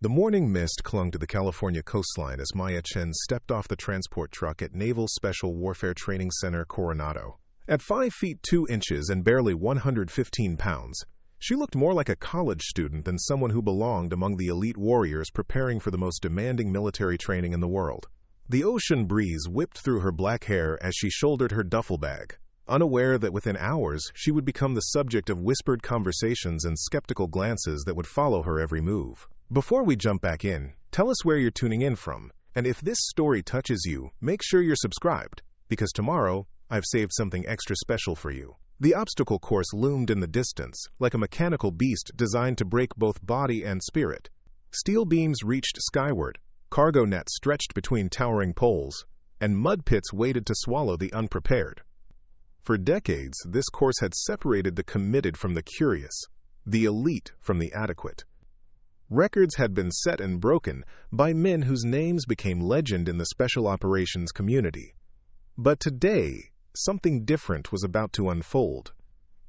The morning mist clung to the California coastline as Maya Chen stepped off the transport truck at Naval Special Warfare Training Center Coronado. At 5 feet 2 inches and barely 115 pounds, she looked more like a college student than someone who belonged among the elite warriors preparing for the most demanding military training in the world. The ocean breeze whipped through her black hair as she shouldered her duffel bag, unaware that within hours she would become the subject of whispered conversations and skeptical glances that would follow her every move. Before we jump back in, tell us where you're tuning in from, and if this story touches you, make sure you're subscribed, because tomorrow, I've saved something extra special for you. The obstacle course loomed in the distance, like a mechanical beast designed to break both body and spirit. Steel beams reached skyward, cargo nets stretched between towering poles, and mud pits waited to swallow the unprepared. For decades, this course had separated the committed from the curious, the elite from the adequate. Records had been set and broken by men whose names became legend in the special operations community. But today, something different was about to unfold.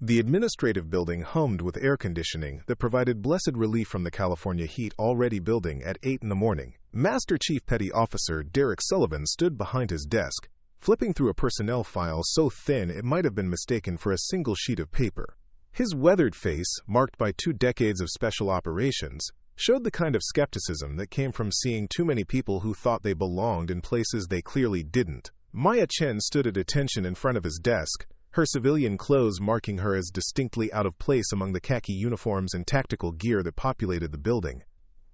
The administrative building hummed with air conditioning that provided blessed relief from the California heat already building at 8 in the morning. Master Chief Petty Officer Derek Sullivan stood behind his desk, flipping through a personnel file so thin it might have been mistaken for a single sheet of paper. His weathered face, marked by 2 decades of special operations, showed the kind of skepticism that came from seeing too many people who thought they belonged in places they clearly didn't. Maya Chen stood at attention in front of his desk, her civilian clothes marking her as distinctly out of place among the khaki uniforms and tactical gear that populated the building.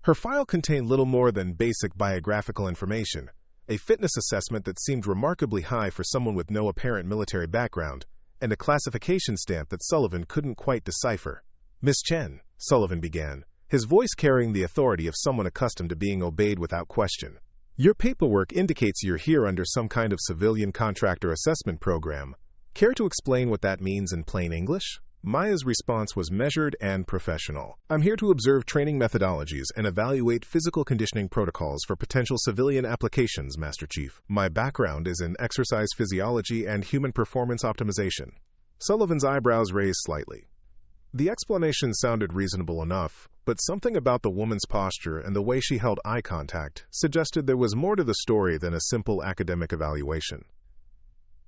Her file contained little more than basic biographical information, a fitness assessment that seemed remarkably high for someone with no apparent military background, and a classification stamp that Sullivan couldn't quite decipher. "Miss Chen," Sullivan began, his voice carrying the authority of someone accustomed to being obeyed without question. "Your paperwork indicates you're here under some kind of civilian contractor assessment program. Care to explain what that means in plain English?" Maya's response was measured and professional. "I'm here to observe training methodologies and evaluate physical conditioning protocols for potential civilian applications, Master Chief. My background is in exercise physiology and human performance optimization." Sullivan's eyebrows raised slightly. The explanation sounded reasonable enough, but something about the woman's posture and the way she held eye contact suggested there was more to the story than a simple academic evaluation.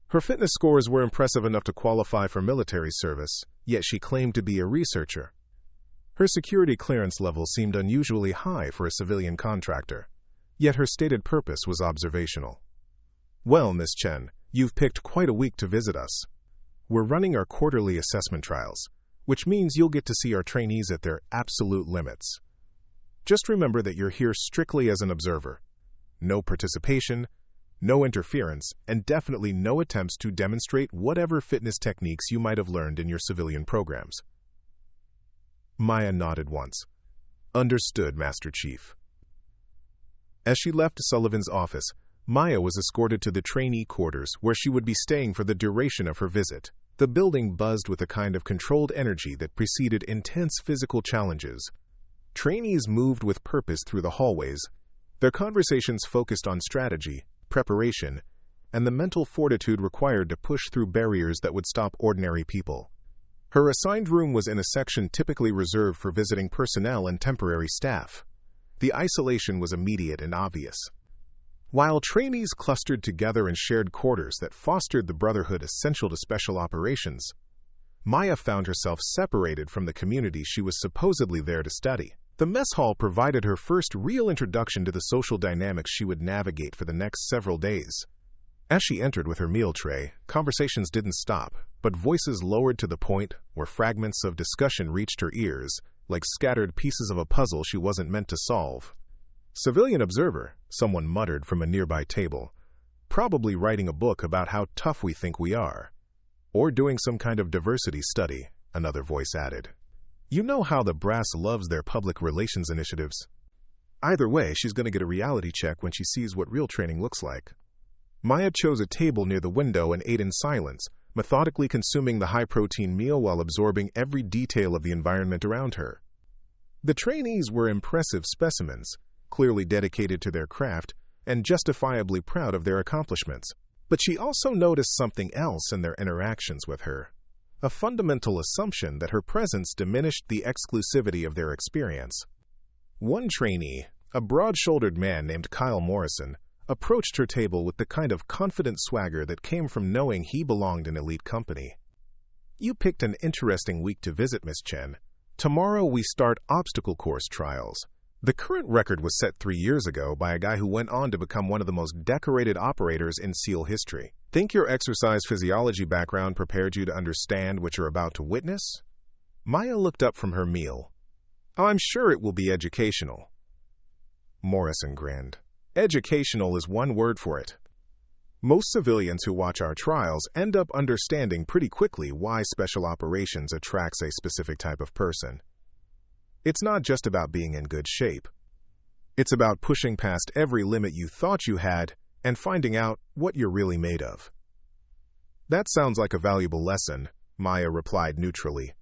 Her fitness scores were impressive enough to qualify for military service, yet she claimed to be a researcher. Her security clearance level seemed unusually high for a civilian contractor, yet her stated purpose was observational. "Well, Miss Chen, you've picked quite a week to visit us. We're running our quarterly assessment trials, which means you'll get to see our trainees at their absolute limits. Just remember that you're here strictly as an observer. No participation, no interference, and definitely no attempts to demonstrate whatever fitness techniques you might have learned in your civilian programs." Maya nodded once. "Understood, Master Chief." As she left Sullivan's office, Maya was escorted to the trainee quarters where she would be staying for the duration of her visit. The building buzzed with a kind of controlled energy that preceded intense physical challenges. Trainees moved with purpose through the hallways, their conversations focused on strategy, preparation, and the mental fortitude required to push through barriers that would stop ordinary people. Her assigned room was in a section typically reserved for visiting personnel and temporary staff. The isolation was immediate and obvious. While trainees clustered together in shared quarters that fostered the brotherhood essential to special operations, Maya found herself separated from the community she was supposedly there to study. The mess hall provided her first real introduction to the social dynamics she would navigate for the next several days. As she entered with her meal tray, conversations didn't stop, but voices lowered to the point where fragments of discussion reached her ears, like scattered pieces of a puzzle she wasn't meant to solve. "Civilian observer," someone muttered from a nearby table, "probably writing a book about how tough we think we are. Or doing some kind of diversity study," another voice added. "You know how the brass loves their public relations initiatives. Either way, she's going to get a reality check when she sees what real training looks like." Maya chose a table near the window and ate in silence, methodically consuming the high-protein meal while absorbing every detail of the environment around her. The trainees were impressive specimens, clearly dedicated to their craft and justifiably proud of their accomplishments. But she also noticed something else in their interactions with her, a fundamental assumption that her presence diminished the exclusivity of their experience. One trainee, a broad-shouldered man named Kyle Morrison, approached her table with the kind of confident swagger that came from knowing he belonged in elite company. "You picked an interesting week to visit, Miss Chen. Tomorrow we start obstacle course trials. The current record was set 3 years ago by a guy who went on to become one of the most decorated operators in SEAL history. Think your exercise physiology background prepared you to understand what you're about to witness?" Maya looked up from her meal. "I'm sure it will be educational." Morrison grinned. "Educational is one word for it. Most civilians who watch our trials end up understanding pretty quickly why special operations attracts a specific type of person. It's not just about being in good shape. It's about pushing past every limit you thought you had and finding out what you're really made of." "That sounds like a valuable lesson," Maya replied neutrally.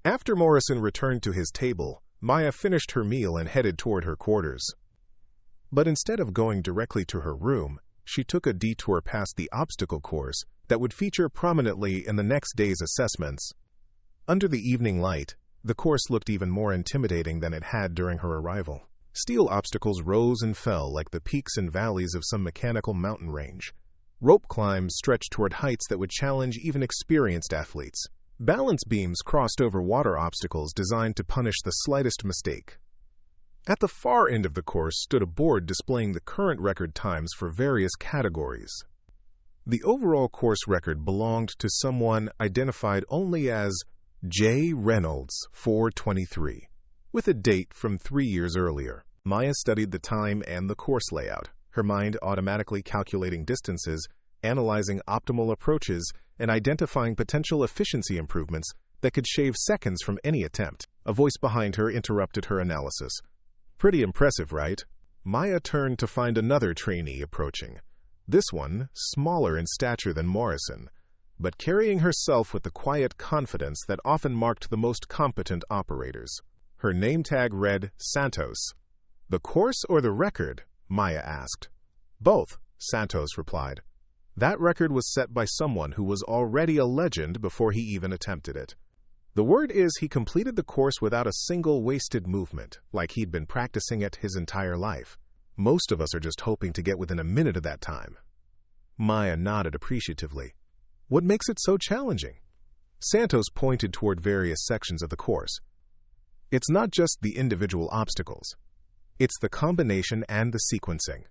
After Morrison returned to his table, Maya finished her meal and headed toward her quarters. But instead of going directly to her room, she took a detour past the obstacle course that would feature prominently in the next day's assessments. Under the evening light, the course looked even more intimidating than it had during her arrival. Steel obstacles rose and fell like the peaks and valleys of some mechanical mountain range. Rope climbs stretched toward heights that would challenge even experienced athletes. Balance beams crossed over water obstacles designed to punish the slightest mistake. At the far end of the course stood a board displaying the current record times for various categories. The overall course record belonged to someone identified only as J. Reynolds 423, with a date from 3 years earlier. Maya studied the time and the course layout, her mind automatically calculating distances, analyzing optimal approaches, and identifying potential efficiency improvements that could shave seconds from any attempt. A voice behind her interrupted her analysis. "Pretty impressive, right?" Maya turned to find another trainee approaching. This one, smaller in stature than Morrison, but carrying herself with the quiet confidence that often marked the most competent operators. Her name tag read Santos. "The course or the record?" Maya asked. "Both," Santos replied. "That record was set by someone who was already a legend before he even attempted it. The word is he completed the course without a single wasted movement, like he'd been practicing it his entire life. Most of us are just hoping to get within a minute of that time." Maya nodded appreciatively. "What makes it so challenging?" Santos pointed toward various sections of the course. "It's not just the individual obstacles. It's the combination and the sequencing.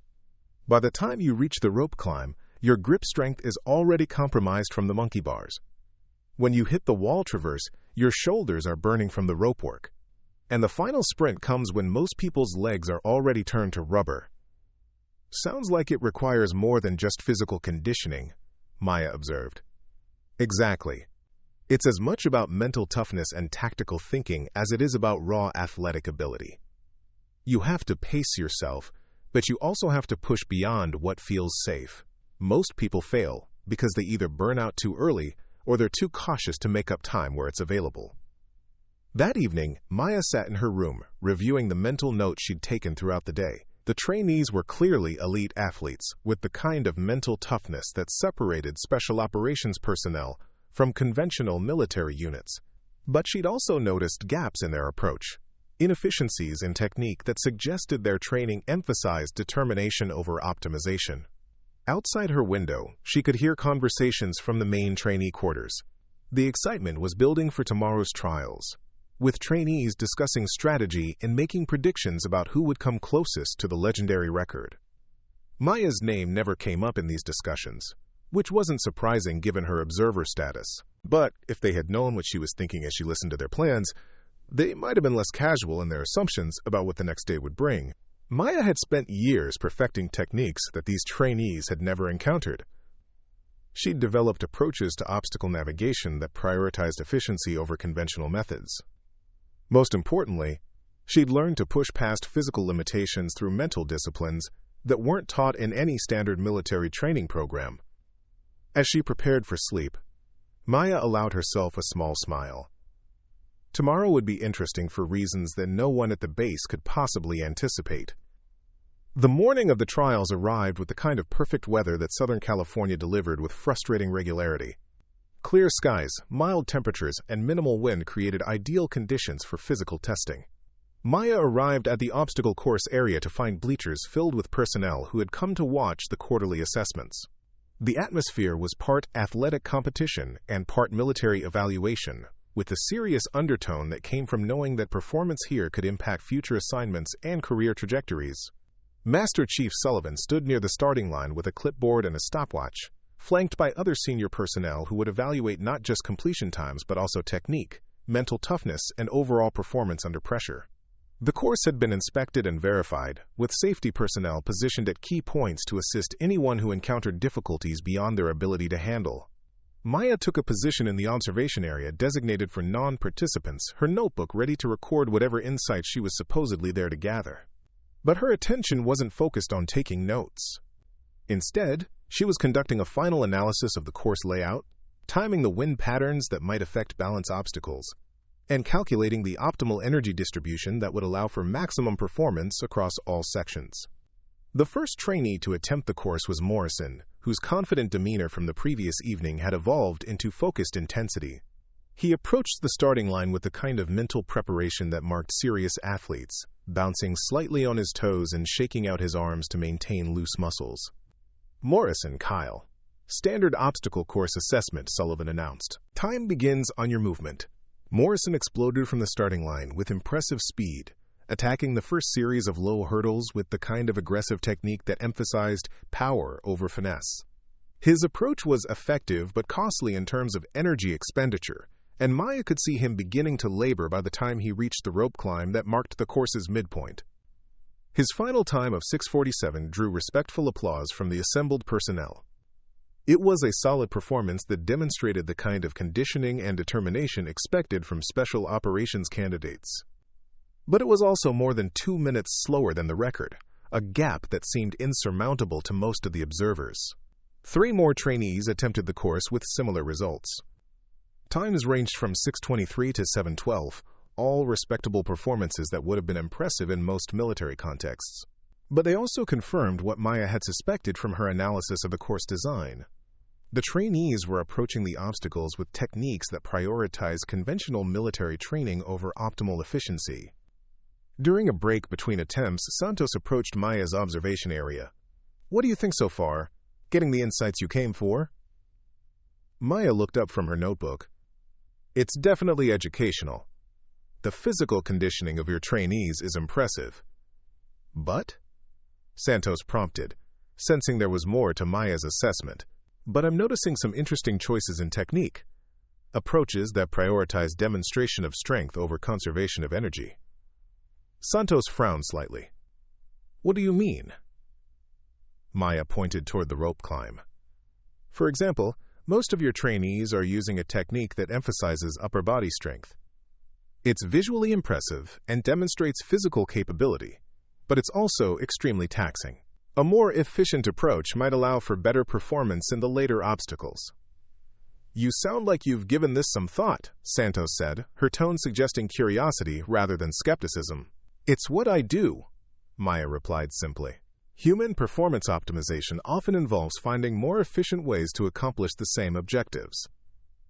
By the time you reach the rope climb, your grip strength is already compromised from the monkey bars. When you hit the wall traverse, your shoulders are burning from the rope work. And the final sprint comes when most people's legs are already turned to rubber." "Sounds like it requires more than just physical conditioning," Maya observed. "Exactly. It's as much about mental toughness and tactical thinking as it is about raw athletic ability. You have to pace yourself, but you also have to push beyond what feels safe. Most people fail because they either burn out too early or they're too cautious to make up time where it's available." That evening, Maya sat in her room, reviewing the mental notes she'd taken throughout the day. The trainees were clearly elite athletes, with the kind of mental toughness that separated special operations personnel from conventional military units. But she'd also noticed gaps in their approach, inefficiencies in technique that suggested their training emphasized determination over optimization. Outside her window, she could hear conversations from the main trainee quarters. The excitement was building for tomorrow's trials, with trainees discussing strategy and making predictions about who would come closest to the legendary record. Maya's name never came up in these discussions, which wasn't surprising given her observer status. But if they had known what she was thinking as she listened to their plans, they might have been less casual in their assumptions about what the next day would bring. Maya had spent years perfecting techniques that these trainees had never encountered. She'd developed approaches to obstacle navigation that prioritized efficiency over conventional methods. Most importantly, she'd learned to push past physical limitations through mental disciplines that weren't taught in any standard military training program. As she prepared for sleep, Maya allowed herself a small smile. Tomorrow would be interesting for reasons that no one at the base could possibly anticipate. The morning of the trials arrived with the kind of perfect weather that Southern California delivered with frustrating regularity. Clear skies, mild temperatures, and minimal wind created ideal conditions for physical testing. Maya arrived at the obstacle course area to find bleachers filled with personnel who had come to watch the quarterly assessments. The atmosphere was part athletic competition and part military evaluation, with a serious undertone that came from knowing that performance here could impact future assignments and career trajectories. Master Chief Sullivan stood near the starting line with a clipboard and a stopwatch, flanked by other senior personnel who would evaluate not just completion times but also technique, mental toughness, and overall performance under pressure. The course had been inspected and verified, with safety personnel positioned at key points to assist anyone who encountered difficulties beyond their ability to handle. Maya took a position in the observation area designated for non-participants, her notebook ready to record whatever insights she was supposedly there to gather. But her attention wasn't focused on taking notes. Instead, she was conducting a final analysis of the course layout, timing the wind patterns that might affect balance obstacles, and calculating the optimal energy distribution that would allow for maximum performance across all sections. The first trainee to attempt the course was Morrison, whose confident demeanor from the previous evening had evolved into focused intensity. He approached the starting line with the kind of mental preparation that marked serious athletes, bouncing slightly on his toes and shaking out his arms to maintain loose muscles. Morrison, Kyle. Standard obstacle course assessment, Sullivan announced. Time begins on your movement. Morrison exploded from the starting line with impressive speed, attacking the first series of low hurdles with the kind of aggressive technique that emphasized power over finesse. His approach was effective but costly in terms of energy expenditure, and Maya could see him beginning to labor by the time he reached the rope climb that marked the course's midpoint. His final time of 6:47 drew respectful applause from the assembled personnel. It was a solid performance that demonstrated the kind of conditioning and determination expected from special operations candidates. But it was also more than 2 minutes slower than the record, a gap that seemed insurmountable to most of the observers. 3 more trainees attempted the course with similar results. Times ranged from 6:23 to 7:12, all respectable performances that would have been impressive in most military contexts. But they also confirmed what Maya had suspected from her analysis of the course design. The trainees were approaching the obstacles with techniques that prioritize conventional military training over optimal efficiency. During a break between attempts, Santos approached Maya's observation area. "What do you think so far? Getting the insights you came for?" Maya looked up from her notebook. "It's definitely educational. The physical conditioning of your trainees is impressive." "But?" Santos prompted, sensing there was more to Maya's assessment. "But I'm noticing some interesting choices in technique. Approaches that prioritize demonstration of strength over conservation of energy." Santos frowned slightly. "What do you mean?" Maya pointed toward the rope climb. "For example, most of your trainees are using a technique that emphasizes upper body strength. It's visually impressive and demonstrates physical capability, but it's also extremely taxing. A more efficient approach might allow for better performance in the later obstacles." "You sound like you've given this some thought," Santos said, her tone suggesting curiosity rather than skepticism. "It's what I do," Maya replied simply. Human performance optimization often involves finding more efficient ways to accomplish the same objectives.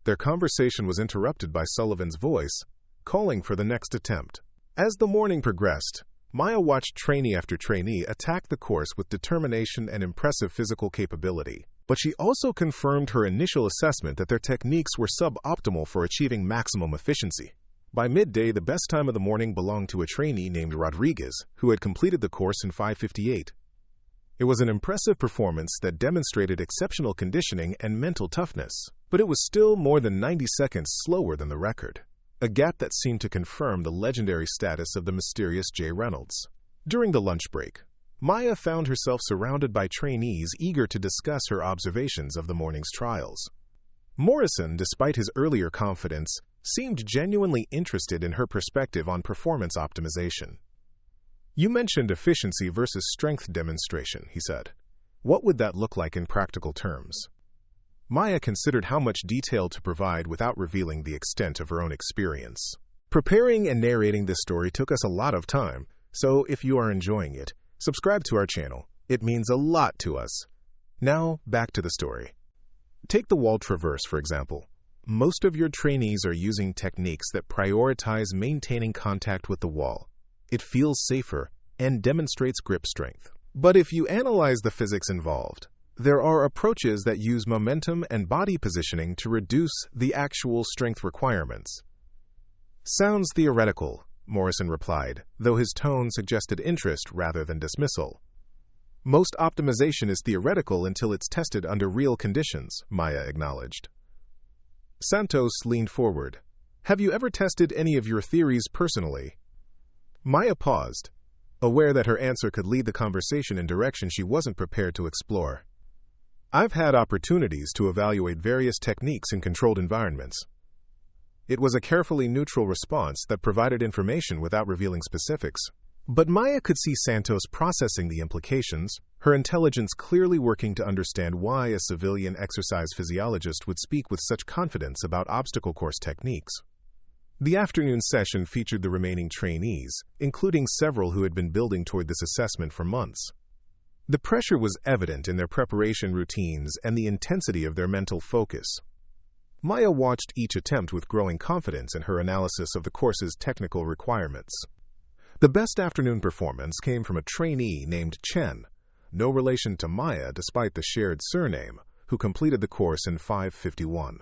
Their conversation was interrupted by Sullivan's voice, calling for the next attempt. As the morning progressed, Maya watched trainee after trainee attack the course with determination and impressive physical capability. But she also confirmed her initial assessment that their techniques were suboptimal for achieving maximum efficiency. By midday, the best time of the morning belonged to a trainee named Rodriguez, who had completed the course in 5:58. It was an impressive performance that demonstrated exceptional conditioning and mental toughness, but it was still more than 90 seconds slower than the record, a gap that seemed to confirm the legendary status of the mysterious Jay Reynolds. During the lunch break, Maya found herself surrounded by trainees eager to discuss her observations of the morning's trials. Morrison, despite his earlier confidence, seemed genuinely interested in her perspective on performance optimization. "You mentioned efficiency versus strength demonstration," he said. "What would that look like in practical terms?" Maya considered how much detail to provide without revealing the extent of her own experience. Preparing and narrating this story took us a lot of time, so if you are enjoying it, subscribe to our channel. It means a lot to us. Now, back to the story. Take the wall traverse, for example. Most of your trainees are using techniques that prioritize maintaining contact with the wall, It feels safer and demonstrates grip strength. But if you analyze the physics involved, there are approaches that use momentum and body positioning to reduce the actual strength requirements. Sounds theoretical, Morrison replied, though his tone suggested interest rather than dismissal. Most optimization is theoretical until it's tested under real conditions, Maya acknowledged. Santos leaned forward. Have you ever tested any of your theories personally? Maya paused, aware that her answer could lead the conversation in direction she wasn't prepared to explore. I've had opportunities to evaluate various techniques in controlled environments. It was a carefully neutral response that provided information without revealing specifics. But Maya could see Santos processing the implications, her intelligence clearly working to understand why a civilian exercise physiologist would speak with such confidence about obstacle course techniques. The afternoon session featured the remaining trainees, including several who had been building toward this assessment for months. The pressure was evident in their preparation routines and the intensity of their mental focus. Maya watched each attempt with growing confidence in her analysis of the course's technical requirements. The best afternoon performance came from a trainee named Chen, no relation to Maya despite the shared surname, who completed the course in 5:51.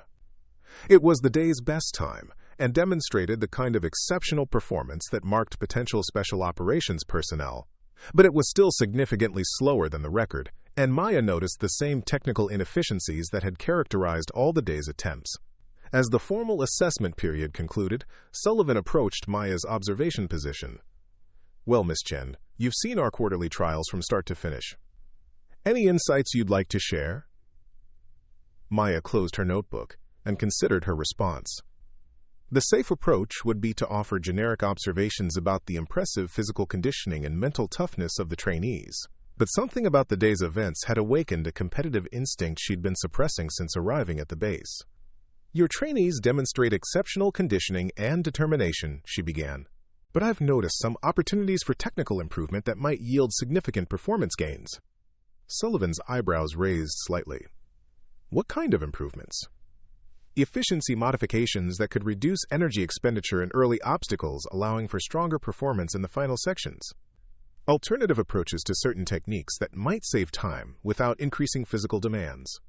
It was the day's best time and demonstrated the kind of exceptional performance that marked potential special operations personnel. But it was still significantly slower than the record, and Maya noticed the same technical inefficiencies that had characterized all the day's attempts. As the formal assessment period concluded, Sullivan approached Maya's observation position. Well, Miss Chen, you've seen our quarterly trials from start to finish. Any insights you'd like to share? Maya closed her notebook and considered her response. The safe approach would be to offer generic observations about the impressive physical conditioning and mental toughness of the trainees. But something about the day's events had awakened a competitive instinct she'd been suppressing since arriving at the base. Your trainees demonstrate exceptional conditioning and determination, she began. But I've noticed some opportunities for technical improvement that might yield significant performance gains. Sullivan's eyebrows raised slightly. What kind of improvements? Efficiency modifications that could reduce energy expenditure in early obstacles, allowing for stronger performance in the final sections. Alternative approaches to certain techniques that might save time without increasing physical demands.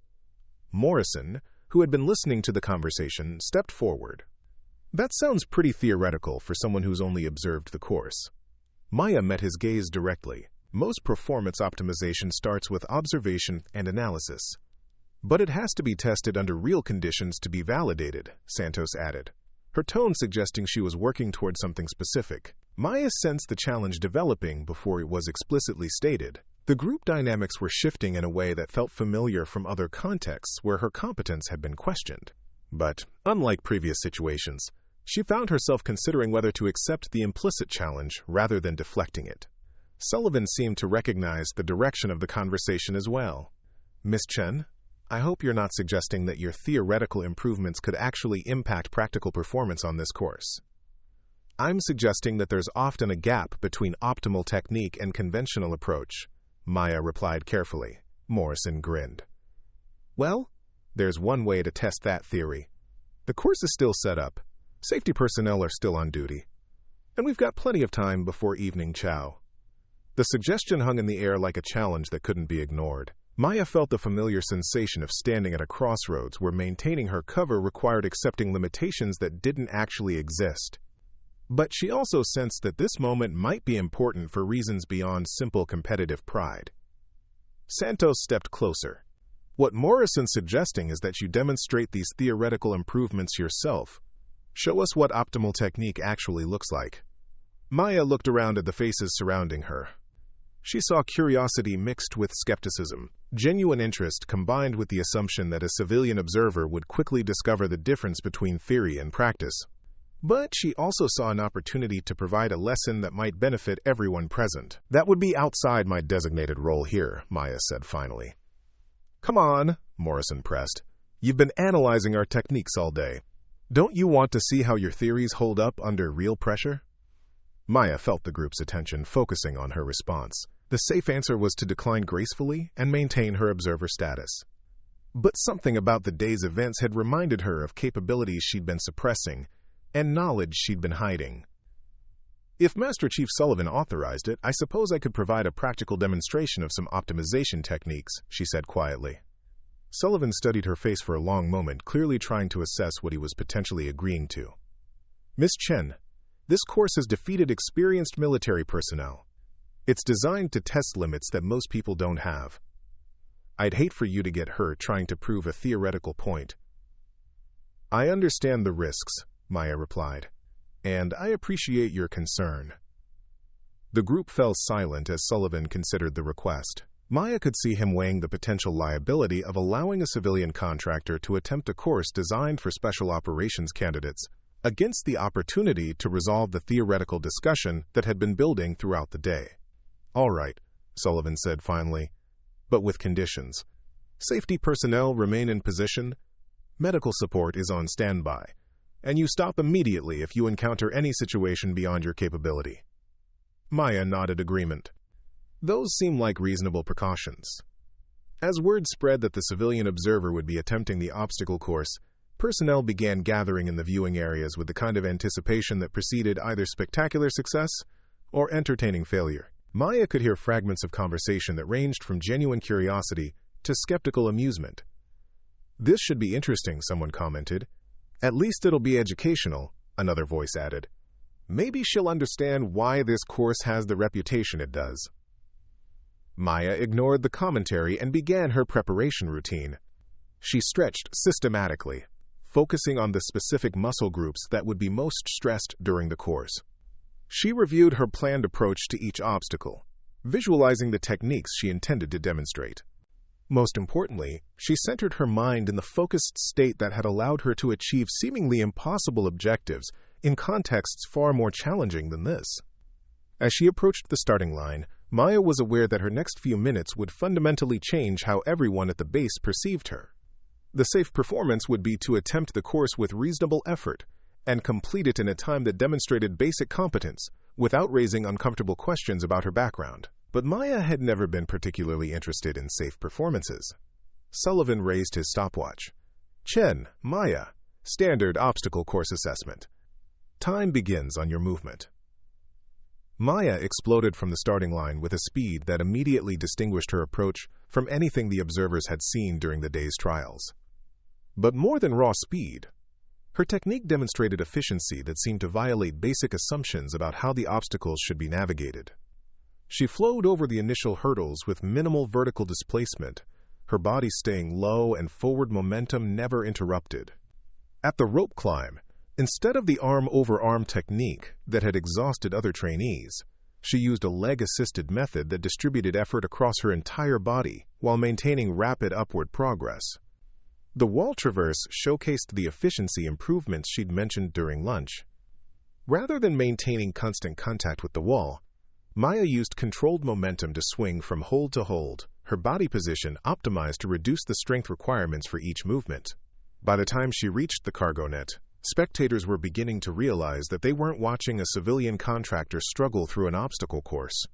Morrison, who had been listening to the conversation, stepped forward. That sounds pretty theoretical for someone who's only observed the course. Maya met his gaze directly. Most performance optimization starts with observation and analysis. But it has to be tested under real conditions to be validated, Santos added, her tone suggesting she was working toward something specific. Maya sensed the challenge developing before it was explicitly stated. The group dynamics were shifting in a way that felt familiar from other contexts where her competence had been questioned. But, unlike previous situations, she found herself considering whether to accept the implicit challenge rather than deflecting it. Sullivan seemed to recognize the direction of the conversation as well. Miss Chen, I hope you're not suggesting that your theoretical improvements could actually impact practical performance on this course. I'm suggesting that there's often a gap between optimal technique and conventional approach, Maya replied carefully. Morrison grinned. Well, there's one way to test that theory. The course is still set up. Safety personnel are still on duty. And we've got plenty of time before evening chow. The suggestion hung in the air like a challenge that couldn't be ignored. Maya felt the familiar sensation of standing at a crossroads where maintaining her cover required accepting limitations that didn't actually exist. But she also sensed that this moment might be important for reasons beyond simple competitive pride. Santos stepped closer. What Morrison's suggesting is that you demonstrate these theoretical improvements yourself. Show us what optimal technique actually looks like. Maya looked around at the faces surrounding her. She saw curiosity mixed with skepticism, genuine interest combined with the assumption that a civilian observer would quickly discover the difference between theory and practice. But she also saw an opportunity to provide a lesson that might benefit everyone present. That would be outside my designated role here, Maya said finally. Come on, Morrison pressed. You've been analyzing our techniques all day. Don't you want to see how your theories hold up under real pressure? Maya felt the group's attention focusing on her response. The safe answer was to decline gracefully and maintain her observer status. But something about the day's events had reminded her of capabilities she'd been suppressing and knowledge she'd been hiding. If Master Chief Sullivan authorized it, I suppose I could provide a practical demonstration of some optimization techniques, she said quietly. Sullivan studied her face for a long moment, clearly trying to assess what he was potentially agreeing to. Miss Chen, this course has defeated experienced military personnel. It's designed to test limits that most people don't have. I'd hate for you to get hurt trying to prove a theoretical point. I understand the risks, Maya replied, and I appreciate your concern. The group fell silent as Sullivan considered the request. Maya could see him weighing the potential liability of allowing a civilian contractor to attempt a course designed for special operations candidates against the opportunity to resolve the theoretical discussion that had been building throughout the day. All right, Sullivan said finally, but with conditions. Safety personnel remain in position, medical support is on standby, and you stop immediately if you encounter any situation beyond your capability. Maya nodded agreement. Those seem like reasonable precautions. As word spread that the civilian observer would be attempting the obstacle course, personnel began gathering in the viewing areas with the kind of anticipation that preceded either spectacular success or entertaining failure. Maya could hear fragments of conversation that ranged from genuine curiosity to skeptical amusement. This should be interesting, someone commented. At least it'll be educational, another voice added. Maybe she'll understand why this course has the reputation it does. Maya ignored the commentary and began her preparation routine. She stretched systematically, focusing on the specific muscle groups that would be most stressed during the course. She reviewed her planned approach to each obstacle, visualizing the techniques she intended to demonstrate. Most importantly, she centered her mind in the focused state that had allowed her to achieve seemingly impossible objectives in contexts far more challenging than this. As she approached the starting line, Maya was aware that her next few minutes would fundamentally change how everyone at the base perceived her. The safe performance would be to attempt the course with reasonable effort and complete it in a time that demonstrated basic competence without raising uncomfortable questions about her background. But Maya had never been particularly interested in safe performances. Sullivan raised his stopwatch. Chen, Maya, standard obstacle course assessment. Time begins on your movement. Maya exploded from the starting line with a speed that immediately distinguished her approach from anything the observers had seen during the day's trials. But more than raw speed, her technique demonstrated efficiency that seemed to violate basic assumptions about how the obstacles should be navigated. She flowed over the initial hurdles with minimal vertical displacement, her body staying low and forward momentum never interrupted. At the rope climb, instead of the arm-over-arm technique that had exhausted other trainees, she used a leg-assisted method that distributed effort across her entire body while maintaining rapid upward progress. The wall traverse showcased the efficiency improvements she'd mentioned during lunch. Rather than maintaining constant contact with the wall, Maya used controlled momentum to swing from hold to hold, her body position optimized to reduce the strength requirements for each movement. By the time she reached the cargo net, spectators were beginning to realize that they weren't watching a civilian contractor struggle through an obstacle course.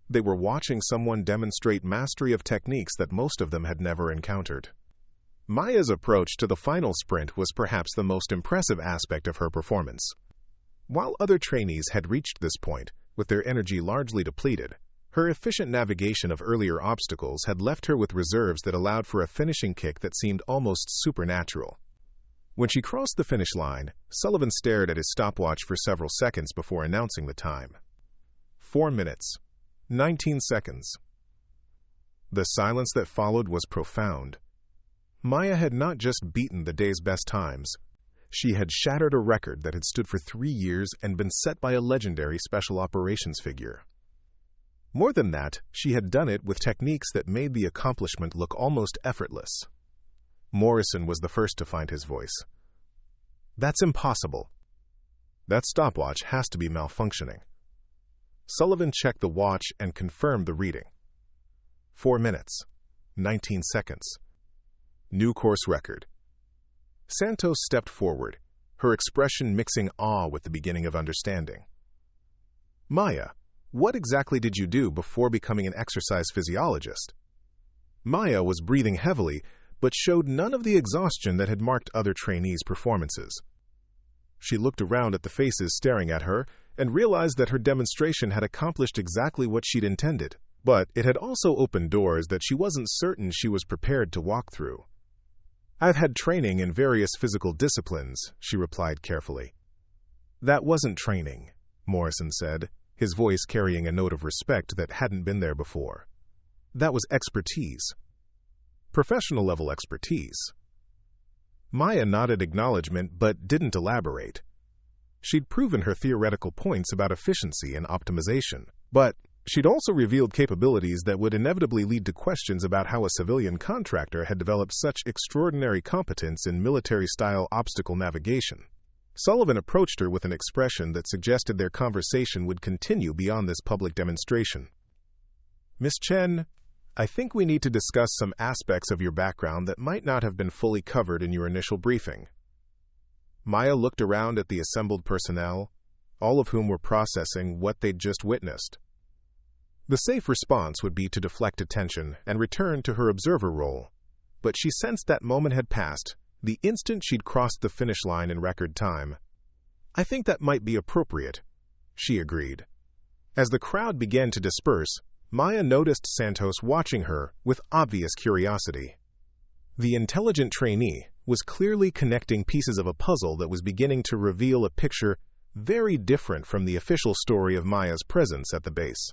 They were watching someone demonstrate mastery of techniques that most of them had never encountered. Maya's approach to the final sprint was perhaps the most impressive aspect of her performance. While other trainees had reached this point, with their energy largely depleted, her efficient navigation of earlier obstacles had left her with reserves that allowed for a finishing kick that seemed almost supernatural. When she crossed the finish line, Sullivan stared at his stopwatch for several seconds before announcing the time. 4 minutes, 19 seconds. The silence that followed was profound. Maya had not just beaten the day's best times. She had shattered a record that had stood for 3 years and been set by a legendary special operations figure. More than that, she had done it with techniques that made the accomplishment look almost effortless. Morrison was the first to find his voice. That's impossible. That stopwatch has to be malfunctioning. Sullivan checked the watch and confirmed the reading. 4 minutes, 19 seconds. New course record. Santos stepped forward, her expression mixing awe with the beginning of understanding. Maya, what exactly did you do before becoming an exercise physiologist? Maya was breathing heavily, but showed none of the exhaustion that had marked other trainees' performances. She looked around at the faces staring at her and realized that her demonstration had accomplished exactly what she'd intended. But it had also opened doors that she wasn't certain she was prepared to walk through. "I've had training in various physical disciplines," she replied carefully. "That wasn't training," Morrison said, his voice carrying a note of respect that hadn't been there before. "That was expertise. Professional-level expertise." Maya nodded acknowledgement but didn't elaborate. She'd proven her theoretical points about efficiency and optimization, but she'd also revealed capabilities that would inevitably lead to questions about how a civilian contractor had developed such extraordinary competence in military-style obstacle navigation. Sullivan approached her with an expression that suggested their conversation would continue beyond this public demonstration. "Miss Chen, I think we need to discuss some aspects of your background that might not have been fully covered in your initial briefing." Maya looked around at the assembled personnel, all of whom were processing what they'd just witnessed. The safe response would be to deflect attention and return to her observer role, but she sensed that moment had passed the instant she'd crossed the finish line in record time. "I think that might be appropriate," she agreed. As the crowd began to disperse, Maya noticed Santos watching her with obvious curiosity. The intelligent trainee was clearly connecting pieces of a puzzle that was beginning to reveal a picture very different from the official story of Maya's presence at the base.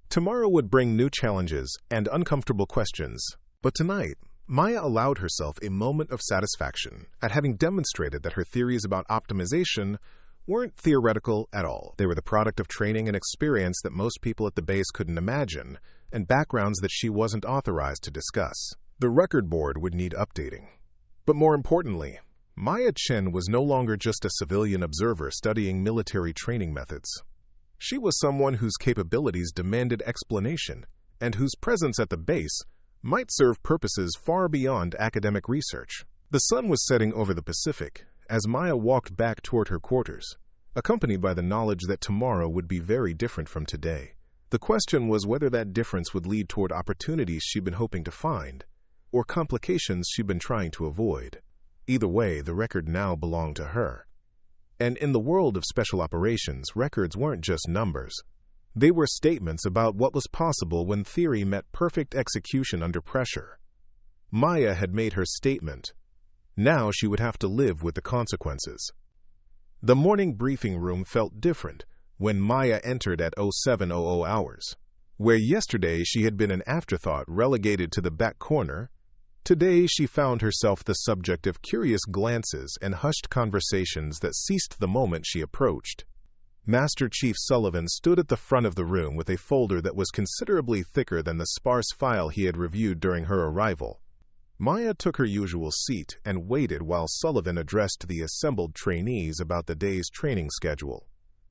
Tomorrow would bring new challenges and uncomfortable questions, but tonight, Maya allowed herself a moment of satisfaction at having demonstrated that her theories about optimization weren't theoretical at all. They were the product of training and experience that most people at the base couldn't imagine, and backgrounds that she wasn't authorized to discuss. The record board would need updating. But more importantly, Maya Chen was no longer just a civilian observer studying military training methods. She was someone whose capabilities demanded explanation, and whose presence at the base might serve purposes far beyond academic research. The sun was setting over the Pacific as Maya walked back toward her quarters, accompanied by the knowledge that tomorrow would be very different from today. The question was whether that difference would lead toward opportunities she'd been hoping to find, or complications she'd been trying to avoid. Either way, the record now belonged to her. And in the world of special operations, records weren't just numbers. They were statements about what was possible when theory met perfect execution under pressure. Maya had made her statement. Now she would have to live with the consequences. The morning briefing room felt different when Maya entered at 0700 hours. Where yesterday she had been an afterthought relegated to the back corner, today she found herself the subject of curious glances and hushed conversations that ceased the moment she approached. Master Chief Sullivan stood at the front of the room with a folder that was considerably thicker than the sparse file he had reviewed during her arrival. Maya took her usual seat and waited while Sullivan addressed the assembled trainees about the day's training schedule.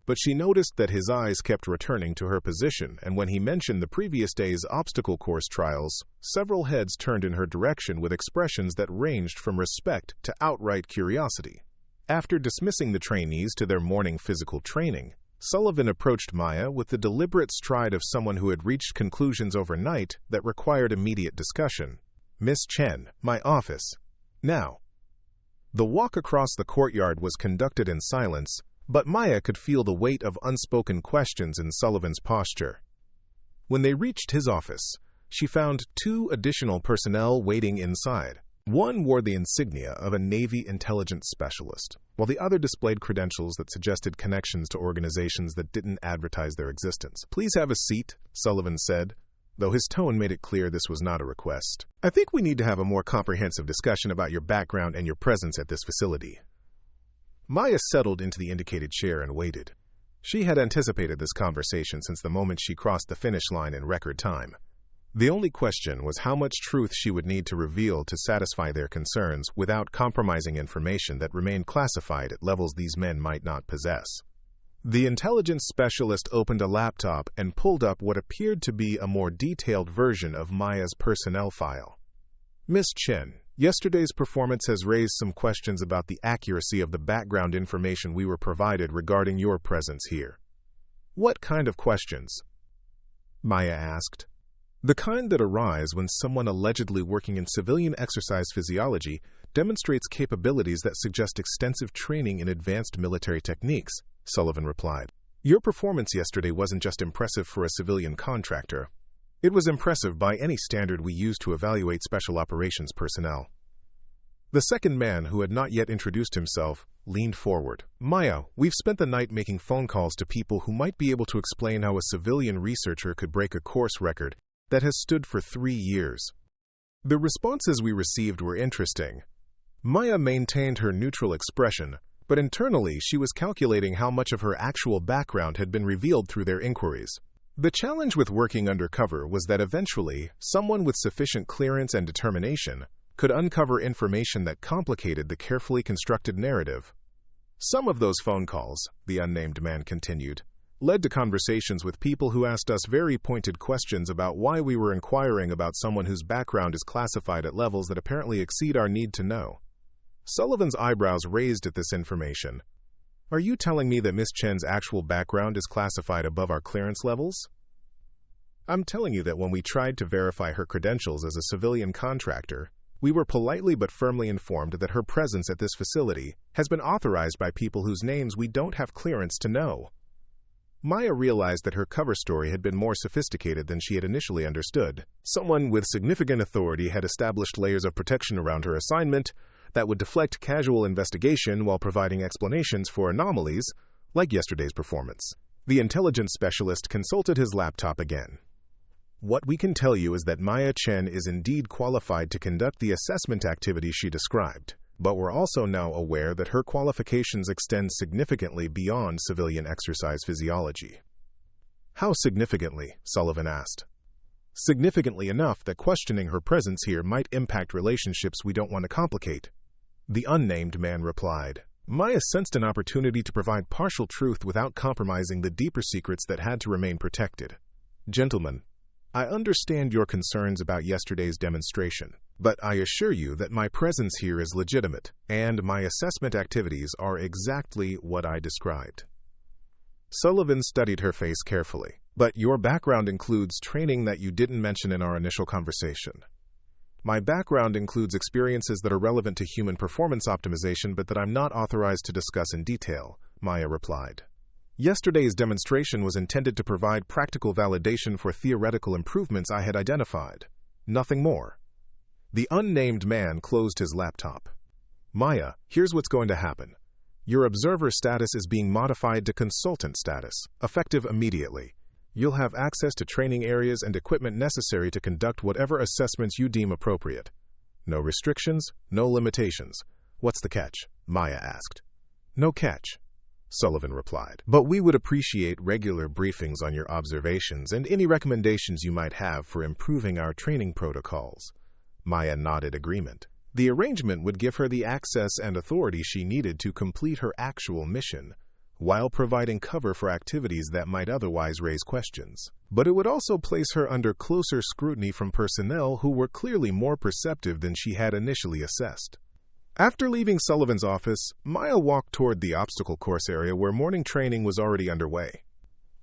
But she noticed that his eyes kept returning to her position, and when he mentioned the previous day's obstacle course trials, several heads turned in her direction with expressions that ranged from respect to outright curiosity. After dismissing the trainees to their morning physical training, Sullivan approached Maya with the deliberate stride of someone who had reached conclusions overnight that required immediate discussion. "Miss Chen, my office. Now." The walk across the courtyard was conducted in silence, but Maya could feel the weight of unspoken questions in Sullivan's posture. When they reached his office, she found 2 additional personnel waiting inside. One wore the insignia of a Navy intelligence specialist, while the other displayed credentials that suggested connections to organizations that didn't advertise their existence. "Please have a seat," Sullivan said, though his tone made it clear this was not a request. "I think we need to have a more comprehensive discussion about your background and your presence at this facility." Maya settled into the indicated chair and waited. She had anticipated this conversation since the moment she crossed the finish line in record time. The only question was how much truth she would need to reveal to satisfy their concerns without compromising information that remained classified at levels these men might not possess. The intelligence specialist opened a laptop and pulled up what appeared to be a more detailed version of Maya's personnel file. "Miss Chen, yesterday's performance has raised some questions about the accuracy of the background information we were provided regarding your presence here." "What kind of questions?" Maya asked. "The kind that arise when someone allegedly working in civilian exercise physiology demonstrates capabilities that suggest extensive training in advanced military techniques," Sullivan replied. Your performance yesterday wasn't just impressive for a civilian contractor. It was impressive by any standard we use to evaluate special operations personnel. The second man, who had not yet introduced himself, leaned forward. Maya, we've spent the night making phone calls to people who might be able to explain how a civilian researcher could break a course record that has stood for 3 years. The responses we received were interesting. Maya maintained her neutral expression, but internally she was calculating how much of her actual background had been revealed through their inquiries. The challenge with working undercover was that eventually, someone with sufficient clearance and determination could uncover information that complicated the carefully constructed narrative. Some of those phone calls, the unnamed man continued, led to conversations with people who asked us very pointed questions about why we were inquiring about someone whose background is classified at levels that apparently exceed our need to know. Sullivan's eyebrows raised at this information. Are you telling me that Miss Chen's actual background is classified above our clearance levels? I'm telling you that when we tried to verify her credentials as a civilian contractor, we were politely but firmly informed that her presence at this facility has been authorized by people whose names we don't have clearance to know. Maya realized that her cover story had been more sophisticated than she had initially understood. Someone with significant authority had established layers of protection around her assignment that would deflect casual investigation while providing explanations for anomalies, like yesterday's performance. The intelligence specialist consulted his laptop again. What we can tell you is that Maya Chen is indeed qualified to conduct the assessment activity she described, but we're also now aware that her qualifications extend significantly beyond civilian exercise physiology. How significantly? Sullivan asked. Significantly enough that questioning her presence here might impact relationships we don't want to complicate. The unnamed man replied. Maya sensed an opportunity to provide partial truth without compromising the deeper secrets that had to remain protected. Gentlemen, I understand your concerns about yesterday's demonstration, but I assure you that my presence here is legitimate, and my assessment activities are exactly what I described. Sullivan studied her face carefully. But your background includes training that you didn't mention in our initial conversation. My background includes experiences that are relevant to human performance optimization but that I'm not authorized to discuss in detail, Maya replied. Yesterday's demonstration was intended to provide practical validation for theoretical improvements I had identified. Nothing more. The unnamed man closed his laptop. Maya, here's what's going to happen. Your observer status is being modified to consultant status, effective immediately. You'll have access to training areas and equipment necessary to conduct whatever assessments you deem appropriate. No restrictions, no limitations. What's the catch? Maya asked. No catch, Sullivan replied. But we would appreciate regular briefings on your observations and any recommendations you might have for improving our training protocols. Maya nodded agreement. The arrangement would give her the access and authority she needed to complete her actual mission, while providing cover for activities that might otherwise raise questions. But it would also place her under closer scrutiny from personnel who were clearly more perceptive than she had initially assessed. After leaving Sullivan's office, Maya walked toward the obstacle course area where morning training was already underway.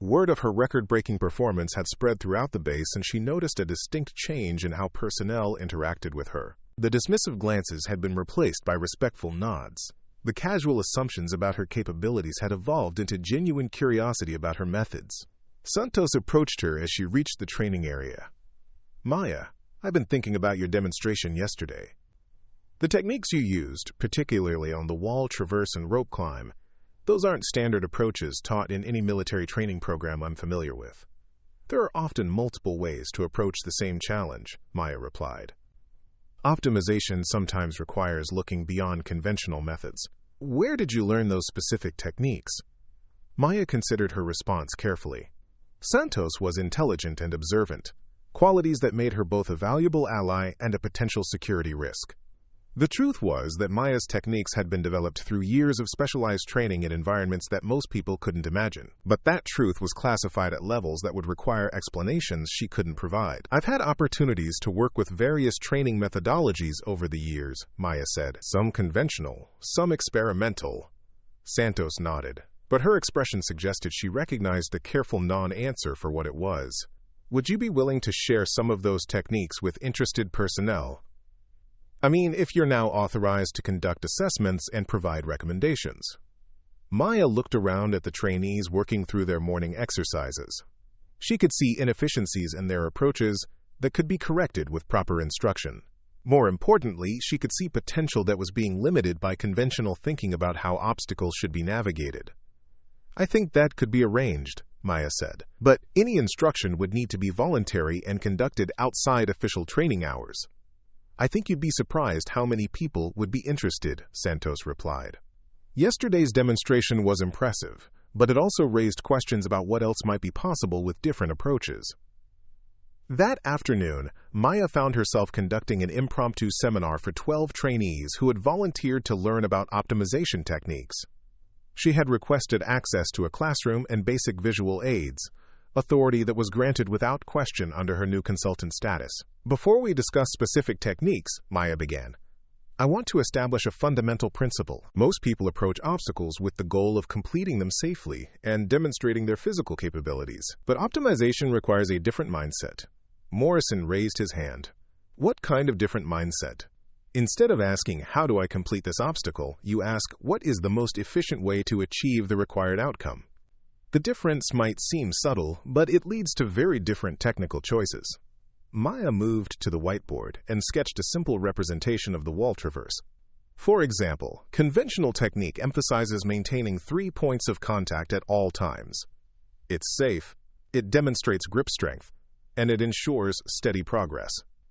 Word of her record-breaking performance had spread throughout the base, and she noticed a distinct change in how personnel interacted with her. The dismissive glances had been replaced by respectful nods. The casual assumptions about her capabilities had evolved into genuine curiosity about her methods. Santos approached her as she reached the training area. Maya, I've been thinking about your demonstration yesterday. The techniques you used, particularly on the wall traverse and rope climb, those aren't standard approaches taught in any military training program I'm familiar with. There are often multiple ways to approach the same challenge, Maya replied. Optimization sometimes requires looking beyond conventional methods. Where did you learn those specific techniques? Maya considered her response carefully. Santos was intelligent and observant, qualities that made her both a valuable ally and a potential security risk. The truth was that Maya's techniques had been developed through years of specialized training in environments that most people couldn't imagine. But that truth was classified at levels that would require explanations she couldn't provide. I've had opportunities to work with various training methodologies over the years, Maya said. Some conventional, some experimental. Santos nodded, but her expression suggested she recognized the careful non-answer for what it was. Would you be willing to share some of those techniques with interested personnel? I mean, if you're now authorized to conduct assessments and provide recommendations. Maya looked around at the trainees working through their morning exercises. She could see inefficiencies in their approaches that could be corrected with proper instruction. More importantly, she could see potential that was being limited by conventional thinking about how obstacles should be navigated. "I think that could be arranged," Maya said, "but any instruction would need to be voluntary and conducted outside official training hours." "I think you'd be surprised how many people would be interested," Santos replied. Yesterday's demonstration was impressive, but it also raised questions about what else might be possible with different approaches. That afternoon, Maya found herself conducting an impromptu seminar for 12 trainees who had volunteered to learn about optimization techniques. She had requested access to a classroom and basic visual aids, authority that was granted without question under her new consultant status. "Before we discuss specific techniques," Maya began, "I want to establish a fundamental principle. Most people approach obstacles with the goal of completing them safely and demonstrating their physical capabilities. But optimization requires a different mindset." Morrison raised his hand. "What kind of different mindset?" "Instead of asking, 'How do I complete this obstacle?' you ask, 'What is the most efficient way to achieve the required outcome?' The difference might seem subtle, but it leads to very different technical choices." Maya moved to the whiteboard and sketched a simple representation of the wall traverse. For example, conventional technique emphasizes maintaining 3 points of contact at all times. It's safe, it demonstrates grip strength, and it ensures steady progress.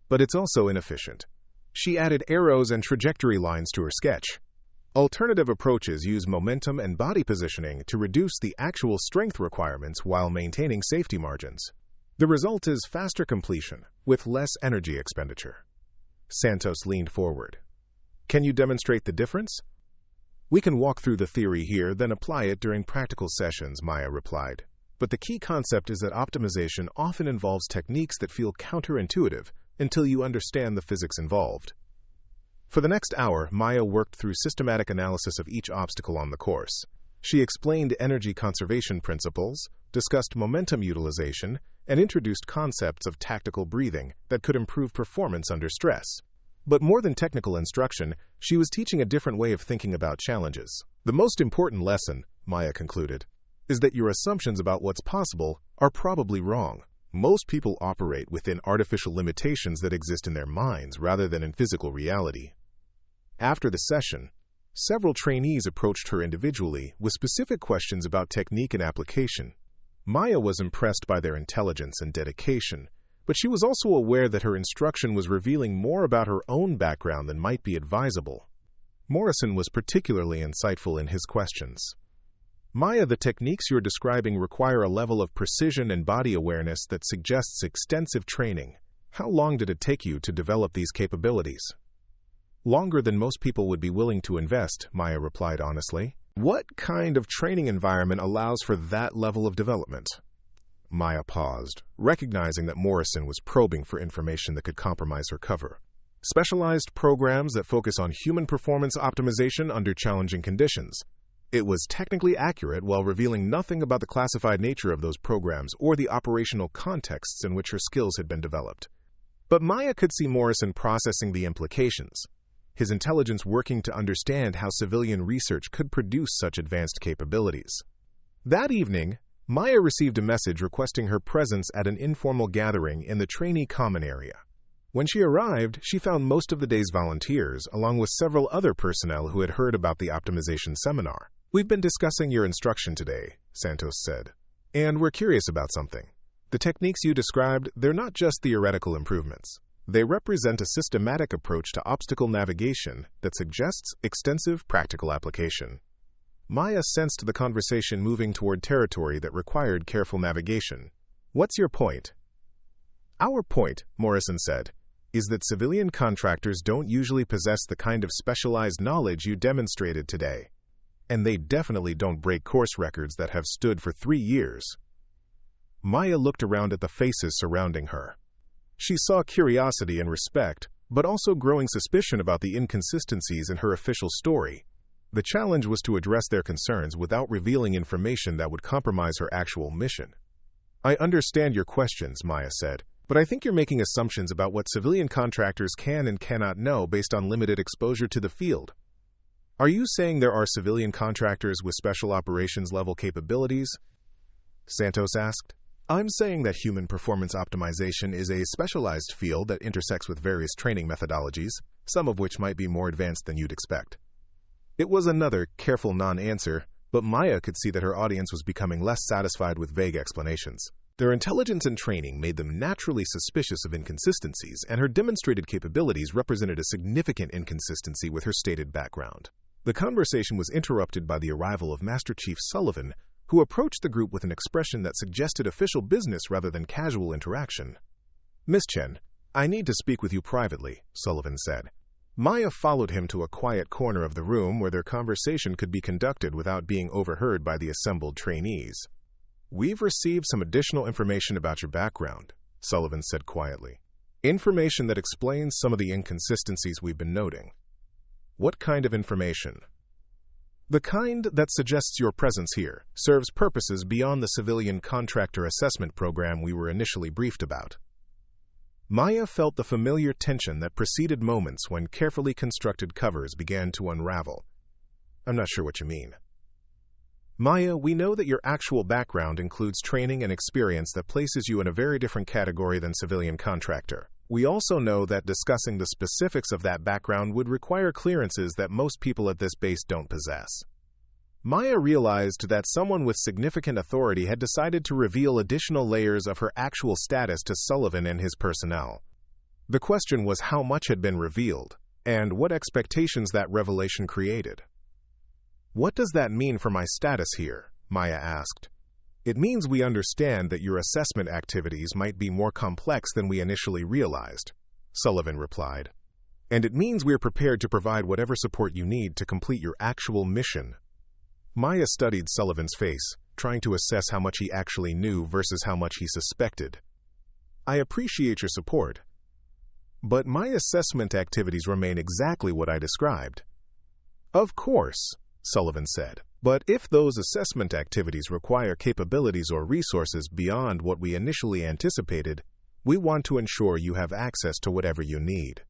But it's also inefficient. She added arrows and trajectory lines to her sketch. Alternative approaches use momentum and body positioning to reduce the actual strength requirements while maintaining safety margins. The result is faster completion, with less energy expenditure. Santos leaned forward. "Can you demonstrate the difference?" "We can walk through the theory here, then apply it during practical sessions," Maya replied. "But the key concept is that optimization often involves techniques that feel counterintuitive until you understand the physics involved." For the next hour, Maya worked through systematic analysis of each obstacle on the course. She explained energy conservation principles, discussed momentum utilization, and introduced concepts of tactical breathing that could improve performance under stress. But more than technical instruction, she was teaching a different way of thinking about challenges. "The most important lesson," Maya concluded, "is that your assumptions about what's possible are probably wrong. Most people operate within artificial limitations that exist in their minds rather than in physical reality." After the session, several trainees approached her individually with specific questions about technique and application. Maya was impressed by their intelligence and dedication, but she was also aware that her instruction was revealing more about her own background than might be advisable. Morrison was particularly insightful in his questions. "Maya, the techniques you're describing require a level of precision and body awareness that suggests extensive training. How long did it take you to develop these capabilities?" "Longer than most people would be willing to invest," Maya replied honestly. "What kind of training environment allows for that level of development?" Maya paused, recognizing that Morrison was probing for information that could compromise her cover. "Specialized programs that focus on human performance optimization under challenging conditions." It was technically accurate while revealing nothing about the classified nature of those programs or the operational contexts in which her skills had been developed. But Maya could see Morrison processing the implications, his intelligence working to understand how civilian research could produce such advanced capabilities. That evening, Maya received a message requesting her presence at an informal gathering in the trainee common area. When she arrived, she found most of the day's volunteers, along with several other personnel who had heard about the optimization seminar. "We've been discussing your instruction today," Santos said, "and we're curious about something. The techniques you described, they're not just theoretical improvements. They represent a systematic approach to obstacle navigation that suggests extensive practical application." Maya sensed the conversation moving toward territory that required careful navigation. "What's your point?" "Our point," Morrison said, "is that civilian contractors don't usually possess the kind of specialized knowledge you demonstrated today. And they definitely don't break course records that have stood for 3 years." Maya looked around at the faces surrounding her. She saw curiosity and respect, but also growing suspicion about the inconsistencies in her official story. The challenge was to address their concerns without revealing information that would compromise her actual mission. "I understand your questions," Maya said, "but I think you're making assumptions about what civilian contractors can and cannot know based on limited exposure to the field." Are you saying there are civilian contractors with special operations level capabilities? Santos asked. I'm saying that human performance optimization is a specialized field that intersects with various training methodologies, some of which might be more advanced than you'd expect. It was another careful non-answer, but Maya could see that her audience was becoming less satisfied with vague explanations. Their intelligence and training made them naturally suspicious of inconsistencies, and her demonstrated capabilities represented a significant inconsistency with her stated background. The conversation was interrupted by the arrival of Master Chief Sullivan, who approached the group with an expression that suggested official business rather than casual interaction. Miss Chen, I need to speak with you privately, Sullivan said. Maya followed him to a quiet corner of the room where their conversation could be conducted without being overheard by the assembled trainees. We've received some additional information about your background, Sullivan said quietly. Information that explains some of the inconsistencies we've been noting. What kind of information? The kind that suggests your presence here serves purposes beyond the civilian contractor assessment program we were initially briefed about. Maya felt the familiar tension that preceded moments when carefully constructed covers began to unravel. I'm not sure what you mean. Maya, we know that your actual background includes training and experience that places you in a very different category than civilian contractor. We also know that discussing the specifics of that background would require clearances that most people at this base don't possess. Maya realized that someone with significant authority had decided to reveal additional layers of her actual status to Sullivan and his personnel. The question was how much had been revealed, and what expectations that revelation created. What does that mean for my status here? Maya asked. It means we understand that your assessment activities might be more complex than we initially realized, Sullivan replied. And it means we're prepared to provide whatever support you need to complete your actual mission. Maya studied Sullivan's face, trying to assess how much he actually knew versus how much he suspected. I appreciate your support, but my assessment activities remain exactly what I described. Of course, Sullivan said. But if those assessment activities require capabilities or resources beyond what we initially anticipated, we want to ensure you have access to whatever you need.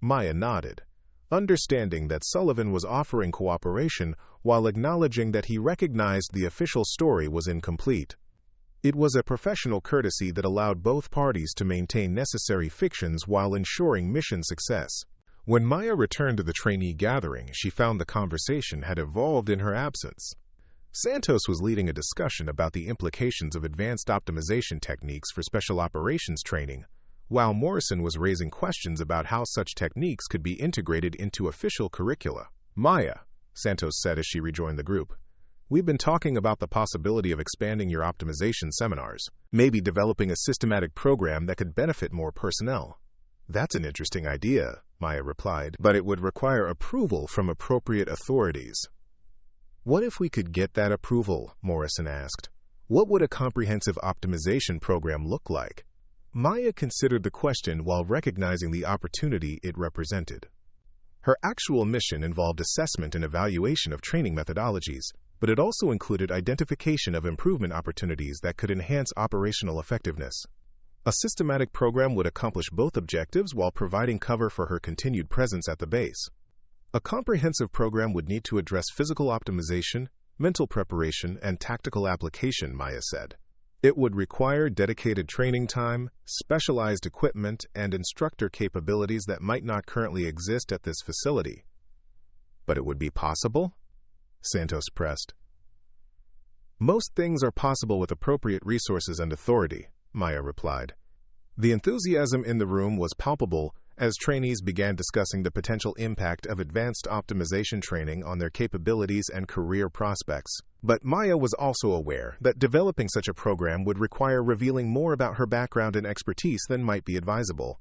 Maya nodded, understanding that Sullivan was offering cooperation while acknowledging that he recognized the official story was incomplete. It was a professional courtesy that allowed both parties to maintain necessary fictions while ensuring mission success. When Maya returned to the trainee gathering, she found the conversation had evolved in her absence. Santos was leading a discussion about the implications of advanced optimization techniques for special operations training, while Morrison was raising questions about how such techniques could be integrated into official curricula. Maya, Santos said as she rejoined the group, we've been talking about the possibility of expanding your optimization seminars, maybe developing a systematic program that could benefit more personnel. That's an interesting idea, Maya replied, but it would require approval from appropriate authorities. What if we could get that approval? Morrison asked. What would a comprehensive optimization program look like? Maya considered the question while recognizing the opportunity it represented. Her actual mission involved assessment and evaluation of training methodologies, but it also included identification of improvement opportunities that could enhance operational effectiveness. A systematic program would accomplish both objectives while providing cover for her continued presence at the base. A comprehensive program would need to address physical optimization, mental preparation, and tactical application, Maya said. It would require dedicated training time, specialized equipment, and instructor capabilities that might not currently exist at this facility. But it would be possible? Santos pressed. Most things are possible with appropriate resources and authority, Maya replied. The enthusiasm in the room was palpable as trainees began discussing the potential impact of advanced optimization training on their capabilities and career prospects. But Maya was also aware that developing such a program would require revealing more about her background and expertise than might be advisable.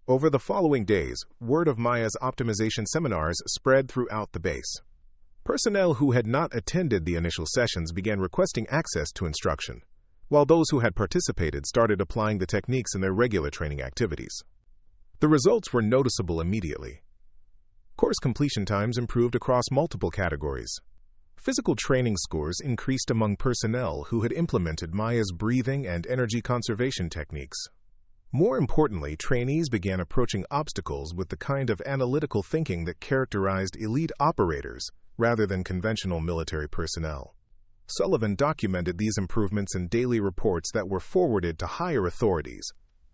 Over the following days, word of Maya's optimization seminars spread throughout the base. Personnel who had not attended the initial sessions began requesting access to instruction, while those who had participated started applying the techniques in their regular training activities. The results were noticeable immediately. Course completion times improved across multiple categories. Physical training scores increased among personnel who had implemented Maya's breathing and energy conservation techniques. More importantly, trainees began approaching obstacles with the kind of analytical thinking that characterized elite operators rather than conventional military personnel. Sullivan documented these improvements in daily reports that were forwarded to higher authorities,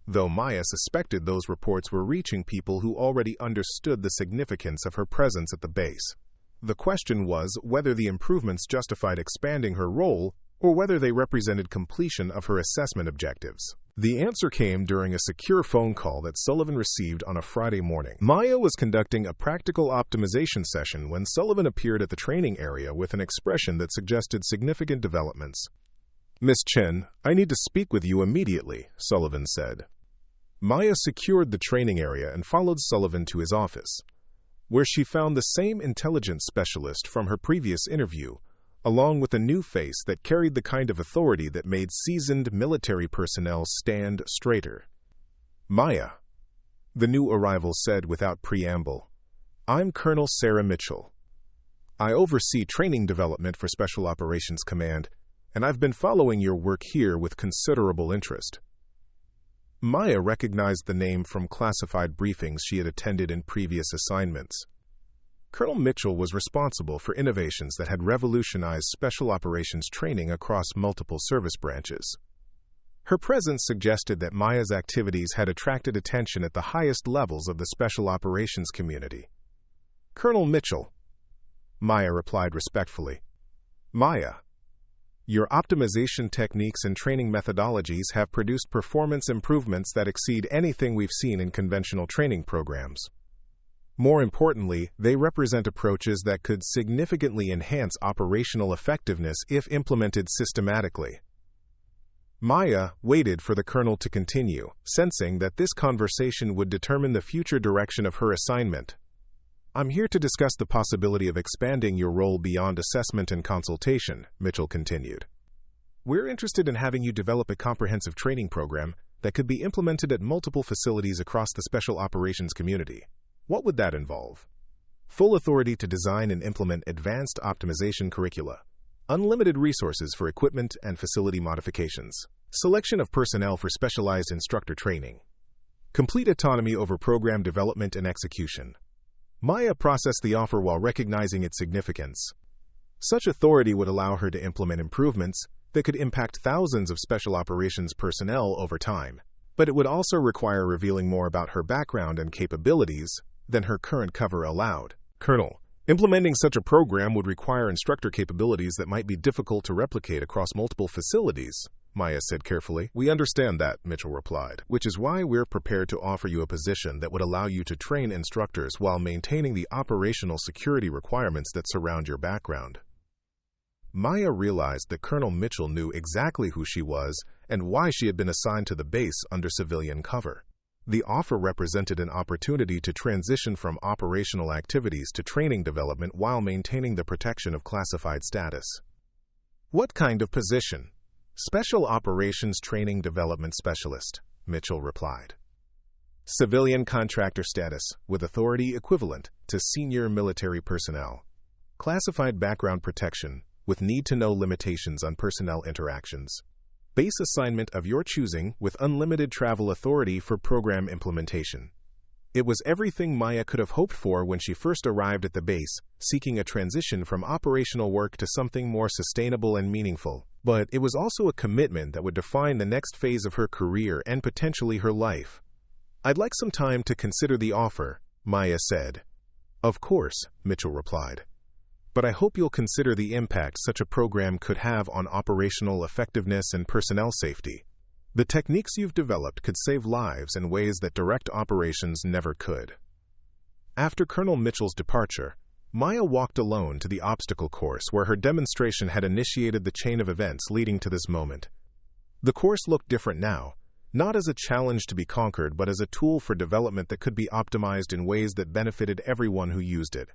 though Maya suspected those reports were reaching people who already understood the significance of her presence at the base. The question was whether the improvements justified expanding her role or whether they represented completion of her assessment objectives. The answer came during a secure phone call that Sullivan received on a Friday morning. Maya was conducting a practical optimization session when Sullivan appeared at the training area with an expression that suggested significant developments. "Miss Chen, I need to speak with you immediately," Sullivan said. Maya secured the training area and followed Sullivan to his office, where she found the same intelligence specialist from her previous interview, along with a new face that carried the kind of authority that made seasoned military personnel stand straighter. "Maya," the new arrival said without preamble, "I'm Colonel Sarah Mitchell. I oversee training development for Special Operations Command, and I've been following your work here with considerable interest." Maya recognized the name from classified briefings she had attended in previous assignments. Colonel Mitchell was responsible for innovations that had revolutionized special operations training across multiple service branches. Her presence suggested that Maya's activities had attracted attention at the highest levels of the special operations community. "Colonel Mitchell," Maya replied respectfully. "Maya, your optimization techniques and training methodologies have produced performance improvements that exceed anything we've seen in conventional training programs. More importantly, they represent approaches that could significantly enhance operational effectiveness if implemented systematically." Maya waited for the colonel to continue, sensing that this conversation would determine the future direction of her assignment. "I'm here to discuss the possibility of expanding your role beyond assessment and consultation," Mitchell continued. "We're interested in having you develop a comprehensive training program that could be implemented at multiple facilities across the special operations community. What would that involve? Full authority to design and implement advanced optimization curricula, unlimited resources for equipment and facility modifications, selection of personnel for specialized instructor training, complete autonomy over program development and execution." Maya processed the offer while recognizing its significance. Such authority would allow her to implement improvements that could impact thousands of special operations personnel over time, but it would also require revealing more about her background and capabilities than her current cover allowed. "Colonel, implementing such a program would require instructor capabilities that might be difficult to replicate across multiple facilities," Maya said carefully. "We understand that," Mitchell replied, "which is why we're prepared to offer you a position that would allow you to train instructors while maintaining the operational security requirements that surround your background." Maya realized that Colonel Mitchell knew exactly who she was and why she had been assigned to the base under civilian cover. The offer represented an opportunity to transition from operational activities to training development while maintaining the protection of classified status. "What kind of position?" "Special Operations Training Development Specialist," Mitchell replied. "Civilian contractor status, with authority equivalent to senior military personnel. Classified background protection, with need-to-know limitations on personnel interactions. Base assignment of your choosing with unlimited travel authority for program implementation." It was everything Maya could have hoped for when she first arrived at the base, seeking a transition from operational work to something more sustainable and meaningful. But it was also a commitment that would define the next phase of her career and potentially her life. "I'd like some time to consider the offer," Maya said. "Of course," Mitchell replied. "But I hope you'll consider the impact such a program could have on operational effectiveness and personnel safety. The techniques you've developed could save lives in ways that direct operations never could." After Colonel Mitchell's departure, Maya walked alone to the obstacle course where her demonstration had initiated the chain of events leading to this moment. The course looked different now, not as a challenge to be conquered but as a tool for development that could be optimized in ways that benefited everyone who used it.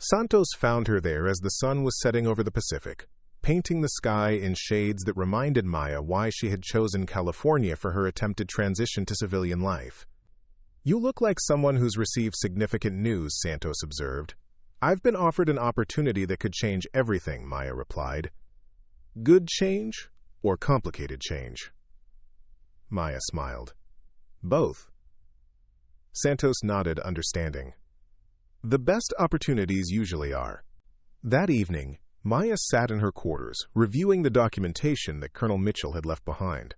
Santos found her there as the sun was setting over the Pacific, painting the sky in shades that reminded Maya why she had chosen California for her attempted transition to civilian life. "You look like someone who's received significant news," Santos observed. "I've been offered an opportunity that could change everything," Maya replied. "Good change or complicated change?" Maya smiled. Both. Santos nodded, understanding. The best opportunities usually are. That evening, Maya sat in her quarters, reviewing the documentation that Colonel Mitchell had left behind.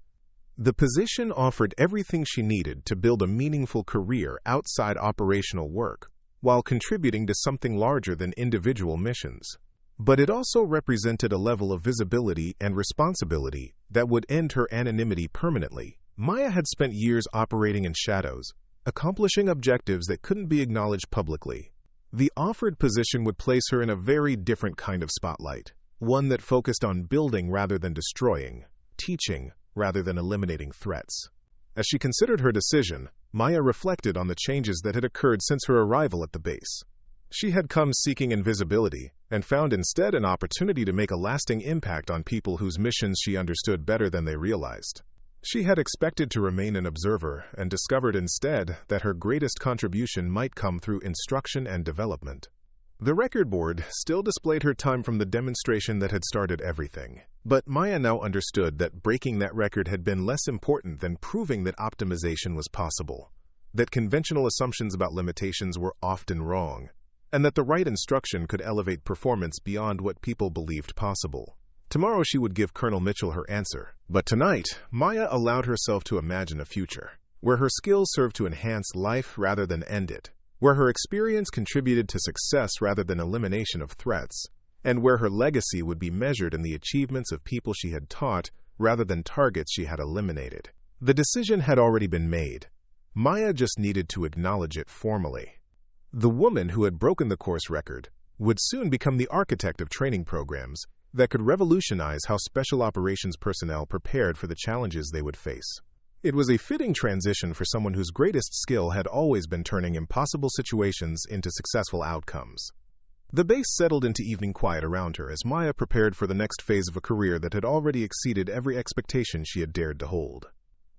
The position offered everything she needed to build a meaningful career outside operational work, while contributing to something larger than individual missions. But it also represented a level of visibility and responsibility that would end her anonymity permanently. Maya had spent years operating in shadows, accomplishing objectives that couldn't be acknowledged publicly. The offered position would place her in a very different kind of spotlight, one that focused on building rather than destroying, teaching rather than eliminating threats. As she considered her decision, Maya reflected on the changes that had occurred since her arrival at the base. She had come seeking invisibility and found instead an opportunity to make a lasting impact on people whose missions she understood better than they realized. She had expected to remain an observer and discovered instead that her greatest contribution might come through instruction and development. The record board still displayed her time from the demonstration that had started everything, but Maya now understood that breaking that record had been less important than proving that optimization was possible, that conventional assumptions about limitations were often wrong, and that the right instruction could elevate performance beyond what people believed possible. Tomorrow she would give Colonel Mitchell her answer, but tonight, Maya allowed herself to imagine a future, where her skills served to enhance life rather than end it, where her experience contributed to success rather than elimination of threats, and where her legacy would be measured in the achievements of people she had taught rather than targets she had eliminated. The decision had already been made. Maya just needed to acknowledge it formally. The woman who had broken the course record would soon become the architect of training programs that could revolutionize how special operations personnel prepared for the challenges they would face. It was a fitting transition for someone whose greatest skill had always been turning impossible situations into successful outcomes. The base settled into evening quiet around her as Maya prepared for the next phase of a career that had already exceeded every expectation she had dared to hold.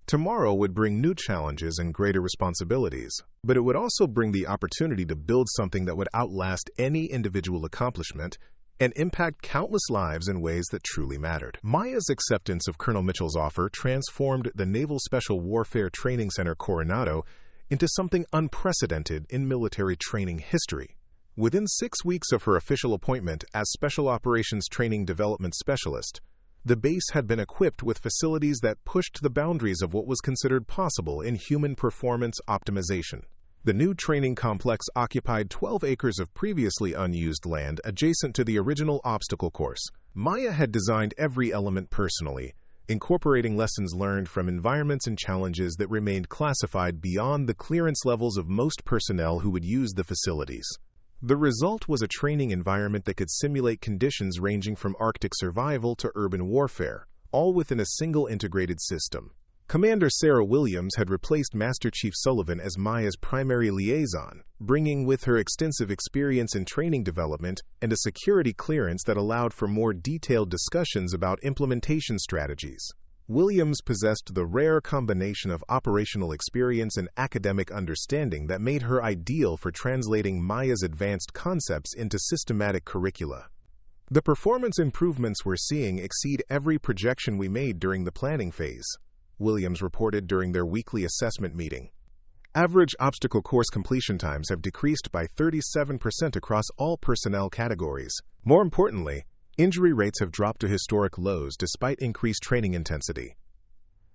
Tomorrow would bring new challenges and greater responsibilities, but it would also bring the opportunity to build something that would outlast any individual accomplishment and impact countless lives in ways that truly mattered. Maya's acceptance of Colonel Mitchell's offer transformed the Naval Special Warfare Training Center Coronado into something unprecedented in military training history. Within 6 weeks of her official appointment as Special Operations Training Development Specialist, the base had been equipped with facilities that pushed the boundaries of what was considered possible in human performance optimization. The new training complex occupied 12 acres of previously unused land adjacent to the original obstacle course. Maya had designed every element personally, incorporating lessons learned from environments and challenges that remained classified beyond the clearance levels of most personnel who would use the facilities. The result was a training environment that could simulate conditions ranging from Arctic survival to urban warfare, all within a single integrated system. Commander Sarah Williams had replaced Master Chief Sullivan as Maya's primary liaison, bringing with her extensive experience in training development and a security clearance that allowed for more detailed discussions about implementation strategies. Williams possessed the rare combination of operational experience and academic understanding that made her ideal for translating Maya's advanced concepts into systematic curricula. The performance improvements we're seeing exceed every projection we made during the planning phase, Williams reported during their weekly assessment meeting. Average obstacle course completion times have decreased by 37% across all personnel categories. More importantly, injury rates have dropped to historic lows despite increased training intensity.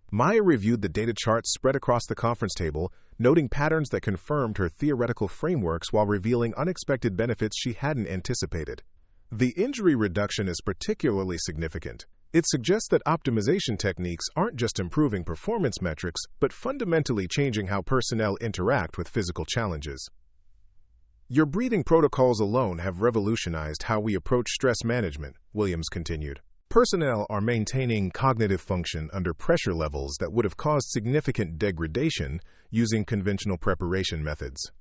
Maya reviewed the data charts spread across the conference table, noting patterns that confirmed her theoretical frameworks while revealing unexpected benefits she hadn't anticipated. The injury reduction is particularly significant. It suggests that optimization techniques aren't just improving performance metrics, but fundamentally changing how personnel interact with physical challenges. Your breathing protocols alone have revolutionized how we approach stress management, Williams continued. Personnel are maintaining cognitive function under pressure levels that would have caused significant degradation using conventional preparation methods.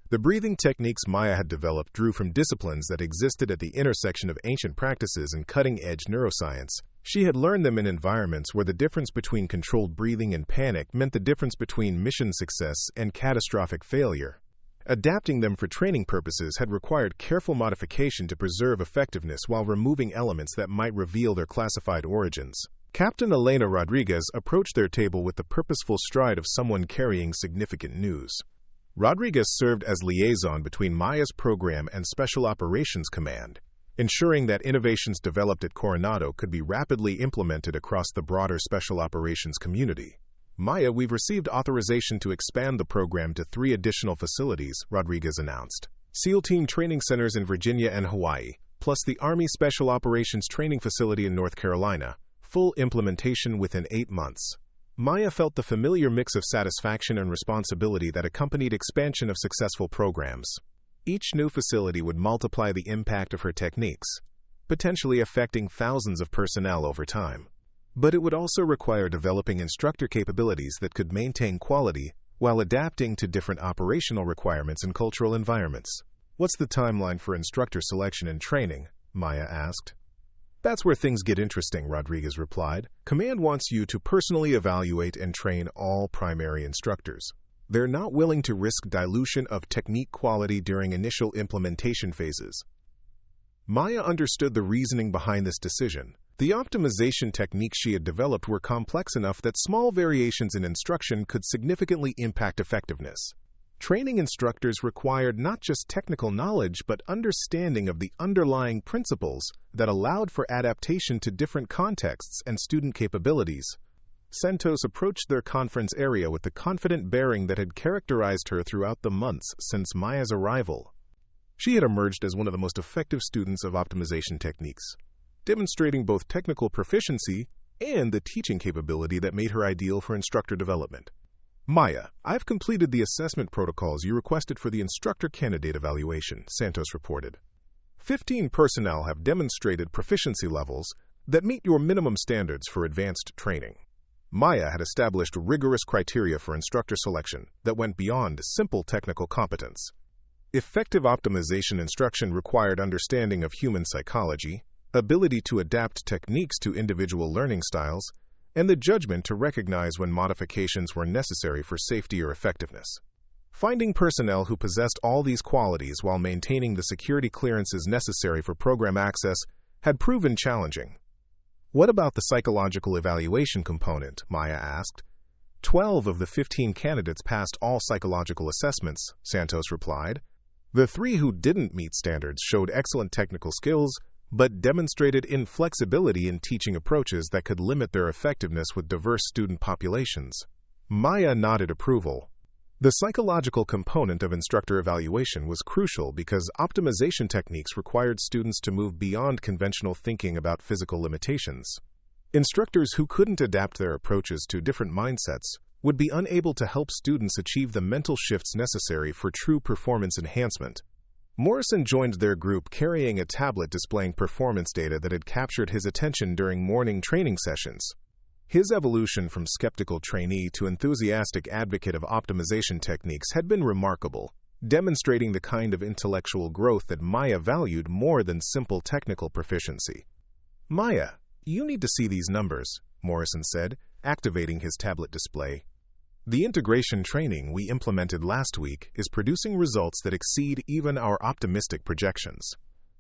The breathing techniques Maya had developed drew from disciplines that existed at the intersection of ancient practices and cutting-edge neuroscience. She had learned them in environments where the difference between controlled breathing and panic meant the difference between mission success and catastrophic failure. Adapting them for training purposes had required careful modification to preserve effectiveness while removing elements that might reveal their classified origins. Captain Elena Rodriguez approached their table with the purposeful stride of someone carrying significant news. Rodriguez served as liaison between Maya's program and Special Operations Command, ensuring that innovations developed at Coronado could be rapidly implemented across the broader Special Operations community. Maya, we've received authorization to expand the program to 3 additional facilities, Rodriguez announced. SEAL Team training centers in Virginia and Hawaii, plus the Army Special Operations Training Facility in North Carolina, full implementation within 8 months. Maya felt the familiar mix of satisfaction and responsibility that accompanied expansion of successful programs. Each new facility would multiply the impact of her techniques, potentially affecting thousands of personnel over time. But it would also require developing instructor capabilities that could maintain quality while adapting to different operational requirements and cultural environments. What's the timeline for instructor selection and training? Maya asked. That's where things get interesting, Rodriguez replied. Command wants you to personally evaluate and train all primary instructors. They're not willing to risk dilution of technique quality during initial implementation phases. Maya understood the reasoning behind this decision. The optimization techniques she had developed were complex enough that small variations in instruction could significantly impact effectiveness. Training instructors required not just technical knowledge but understanding of the underlying principles that allowed for adaptation to different contexts and student capabilities. Santos approached their conference area with the confident bearing that had characterized her throughout the months since Maya's arrival. She had emerged as one of the most effective students of optimization techniques, demonstrating both technical proficiency and the teaching capability that made her ideal for instructor development. Maya, I've completed the assessment protocols you requested for the instructor candidate evaluation, Santos reported. 15 personnel have demonstrated proficiency levels that meet your minimum standards for advanced training. Maya had established rigorous criteria for instructor selection that went beyond simple technical competence. Effective optimization instruction required understanding of human psychology, ability to adapt techniques to individual learning styles, and the judgment to recognize when modifications were necessary for safety or effectiveness. Finding personnel who possessed all these qualities while maintaining the security clearances necessary for program access had proven challenging. What about the psychological evaluation component? Maya asked. 12 of the 15 candidates passed all psychological assessments, Santos replied. The 3 who didn't meet standards showed excellent technical skills, but demonstrated inflexibility in teaching approaches that could limit their effectiveness with diverse student populations. Maya nodded approval. The psychological component of instructor evaluation was crucial because optimization techniques required students to move beyond conventional thinking about physical limitations. Instructors who couldn't adapt their approaches to different mindsets would be unable to help students achieve the mental shifts necessary for true performance enhancement. Morrison joined their group carrying a tablet displaying performance data that had captured his attention during morning training sessions. His evolution from skeptical trainee to enthusiastic advocate of optimization techniques had been remarkable, demonstrating the kind of intellectual growth that Maya valued more than simple technical proficiency. Maya, you need to see these numbers, Morrison said, activating his tablet display. The integration training we implemented last week is producing results that exceed even our optimistic projections.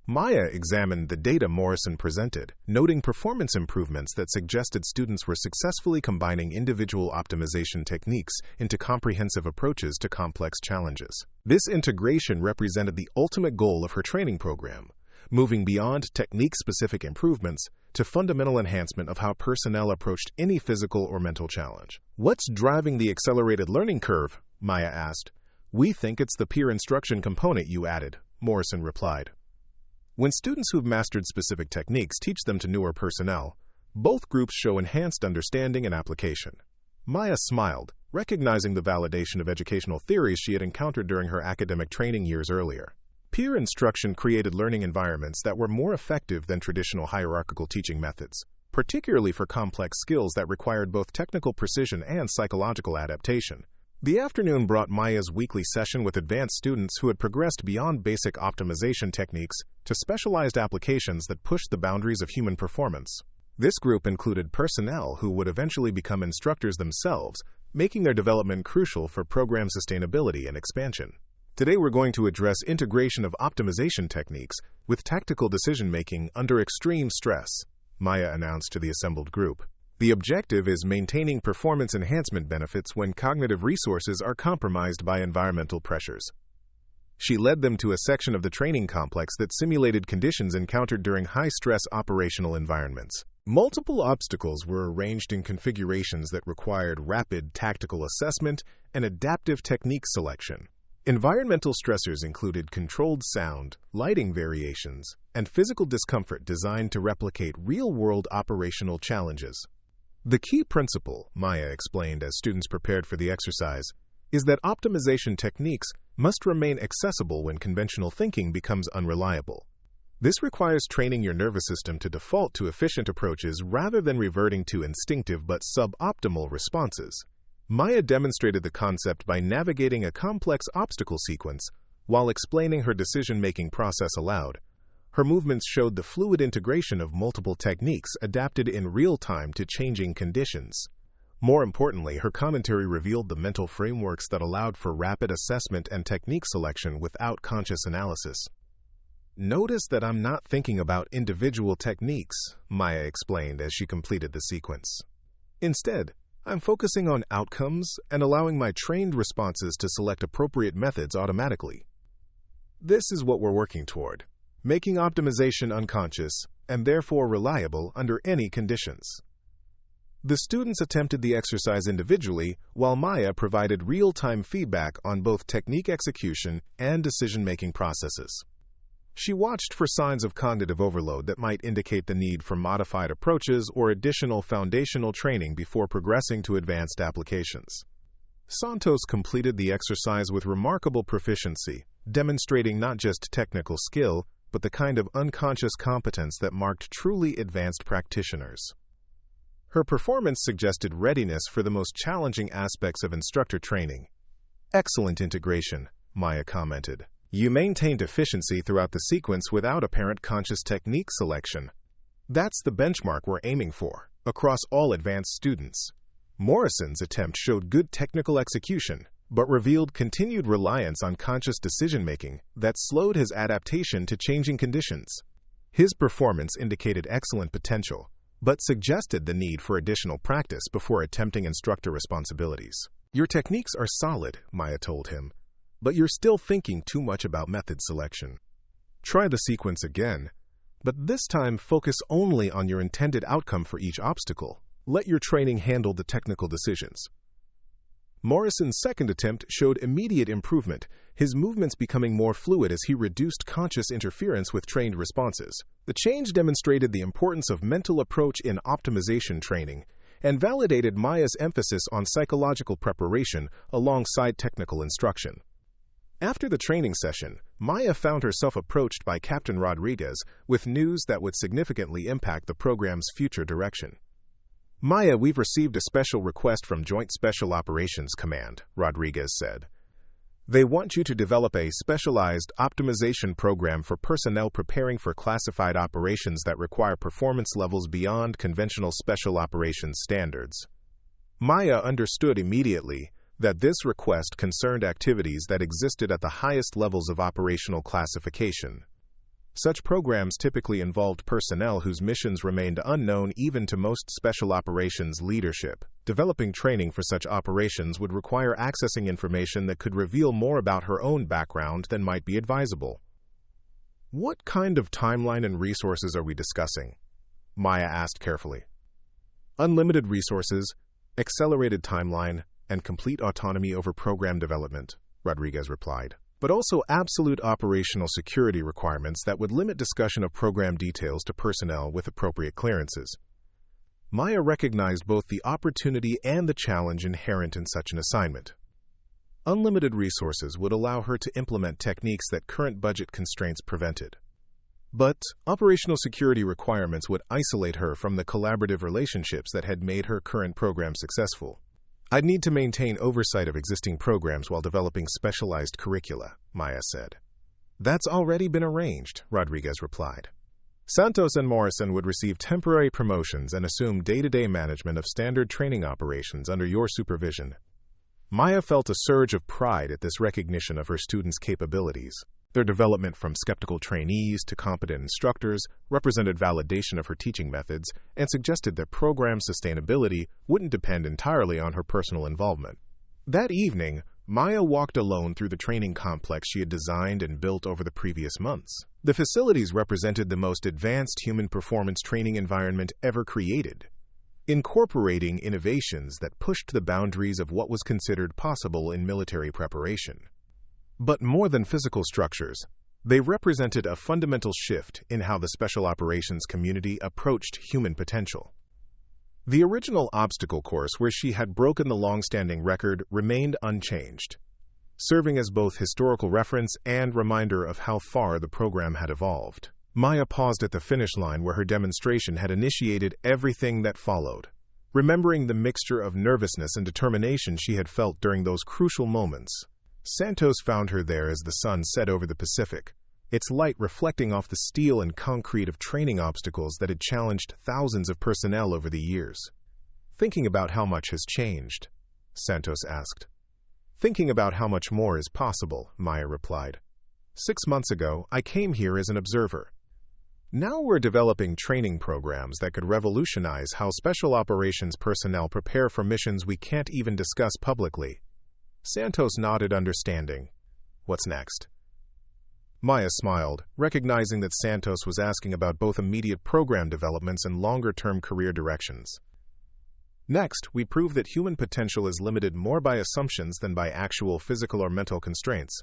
Maya examined the data Morrison presented, noting performance improvements that suggested students were successfully combining individual optimization techniques into comprehensive approaches to complex challenges. This integration represented the ultimate goal of her training program, moving beyond technique-specific improvements to fundamental enhancement of how personnel approached any physical or mental challenge. What's driving the accelerated learning curve? Maya asked. We think it's the peer instruction component you added, Morrison replied. When students who've mastered specific techniques teach them to newer personnel, both groups show enhanced understanding and application. Maya smiled, recognizing the validation of educational theories she had encountered during her academic training years earlier. Peer instruction created learning environments that were more effective than traditional hierarchical teaching methods, particularly for complex skills that required both technical precision and psychological adaptation. The afternoon brought Maya's weekly session with advanced students who had progressed beyond basic optimization techniques to specialized applications that pushed the boundaries of human performance. This group included personnel who would eventually become instructors themselves, making their development crucial for program sustainability and expansion. Today we're going to address integration of optimization techniques with tactical decision-making under extreme stress, Maya announced to the assembled group. The objective is maintaining performance enhancement benefits when cognitive resources are compromised by environmental pressures. She led them to a section of the training complex that simulated conditions encountered during high-stress operational environments. Multiple obstacles were arranged in configurations that required rapid tactical assessment and adaptive technique selection. Environmental stressors included controlled sound, lighting variations, and physical discomfort designed to replicate real-world operational challenges. The key principle, Maya explained as students prepared for the exercise, is that optimization techniques must remain accessible when conventional thinking becomes unreliable. This requires training your nervous system to default to efficient approaches rather than reverting to instinctive but suboptimal responses. Maya demonstrated the concept by navigating a complex obstacle sequence while explaining her decision-making process aloud. Her movements showed the fluid integration of multiple techniques adapted in real time to changing conditions. More importantly, her commentary revealed the mental frameworks that allowed for rapid assessment and technique selection without conscious analysis. Notice that I'm not thinking about individual techniques, Maya explained as she completed the sequence. Instead, I'm focusing on outcomes and allowing my trained responses to select appropriate methods automatically. This is what we're working toward, making optimization unconscious and therefore reliable under any conditions. The students attempted the exercise individually, while Maya provided real-time feedback on both technique execution and decision-making processes. She watched for signs of cognitive overload that might indicate the need for modified approaches or additional foundational training before progressing to advanced applications. Santos completed the exercise with remarkable proficiency, demonstrating not just technical skill, but the kind of unconscious competence that marked truly advanced practitioners. Her performance suggested readiness for the most challenging aspects of instructor training. Excellent integration, Maya commented. You maintained efficiency throughout the sequence without apparent conscious technique selection. That's the benchmark we're aiming for, across all advanced students. Morrison's attempt showed good technical execution, but revealed continued reliance on conscious decision-making that slowed his adaptation to changing conditions. His performance indicated excellent potential, but suggested the need for additional practice before attempting instructor responsibilities. Your techniques are solid, Maya told him, but you're still thinking too much about method selection. Try the sequence again, but this time focus only on your intended outcome for each obstacle. Let your training handle the technical decisions. Morrison's second attempt showed immediate improvement, his movements becoming more fluid as he reduced conscious interference with trained responses. The change demonstrated the importance of mental approach in optimization training and validated Maya's emphasis on psychological preparation alongside technical instruction. After the training session, Maya found herself approached by Captain Rodriguez with news that would significantly impact the program's future direction. Maya, we've received a special request from Joint Special Operations Command, Rodriguez said. They want you to develop a specialized optimization program for personnel preparing for classified operations that require performance levels beyond conventional special operations standards. Maya understood immediately that this request concerned activities that existed at the highest levels of operational classification. Such programs typically involved personnel whose missions remained unknown even to most special operations leadership. Developing training for such operations would require accessing information that could reveal more about her own background than might be advisable. What kind of timeline and resources are we discussing? Maya asked carefully. Unlimited resources, accelerated timeline, and complete autonomy over program development, Rodriguez replied, but also absolute operational security requirements that would limit discussion of program details to personnel with appropriate clearances. Maya recognized both the opportunity and the challenge inherent in such an assignment. Unlimited resources would allow her to implement techniques that current budget constraints prevented. But operational security requirements would isolate her from the collaborative relationships that had made her current program successful. I'd need to maintain oversight of existing programs while developing specialized curricula, Maya said. That's already been arranged, Rodriguez replied. Santos and Morrison would receive temporary promotions and assume day-to-day management of standard training operations under your supervision. Maya felt a surge of pride at this recognition of her students' capabilities. Their development from skeptical trainees to competent instructors represented validation of her teaching methods and suggested that program sustainability wouldn't depend entirely on her personal involvement. That evening, Maya walked alone through the training complex she had designed and built over the previous months. The facilities represented the most advanced human performance training environment ever created, incorporating innovations that pushed the boundaries of what was considered possible in military preparation. But more than physical structures, they represented a fundamental shift in how the special operations community approached human potential. The original obstacle course where she had broken the long-standing record remained unchanged, serving as both historical reference and reminder of how far the program had evolved. Maya paused at the finish line where her demonstration had initiated everything that followed, remembering the mixture of nervousness and determination she had felt during those crucial moments. Santos found her there as the sun set over the Pacific, its light reflecting off the steel and concrete of training obstacles that had challenged thousands of personnel over the years. "Thinking about how much has changed?" Santos asked. "Thinking about how much more is possible," Maya replied. "6 months ago, I came here as an observer. Now we're developing training programs that could revolutionize how special operations personnel prepare for missions we can't even discuss publicly." Santos nodded, understanding. "What's next?" Maya smiled, recognizing that Santos was asking about both immediate program developments and longer-term career directions. "Next, we prove that human potential is limited more by assumptions than by actual physical or mental constraints.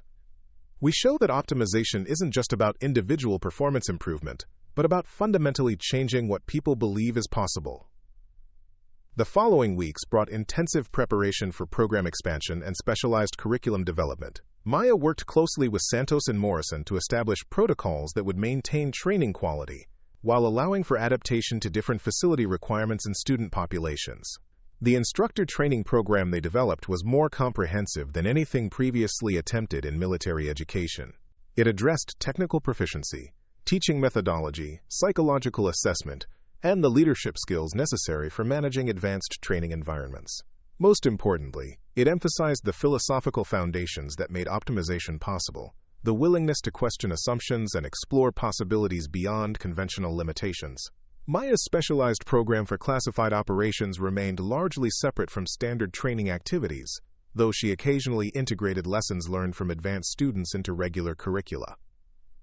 We show that optimization isn't just about individual performance improvement, but about fundamentally changing what people believe is possible." The following weeks brought intensive preparation for program expansion and specialized curriculum development. Maya worked closely with Santos and Morrison to establish protocols that would maintain training quality, while allowing for adaptation to different facility requirements and student populations. The instructor training program they developed was more comprehensive than anything previously attempted in military education. It addressed technical proficiency, teaching methodology, psychological assessment, and the leadership skills necessary for managing advanced training environments. Most importantly, it emphasized the philosophical foundations that made optimization possible, the willingness to question assumptions and explore possibilities beyond conventional limitations. Maya's specialized program for classified operations remained largely separate from standard training activities, though she occasionally integrated lessons learned from advanced students into regular curricula.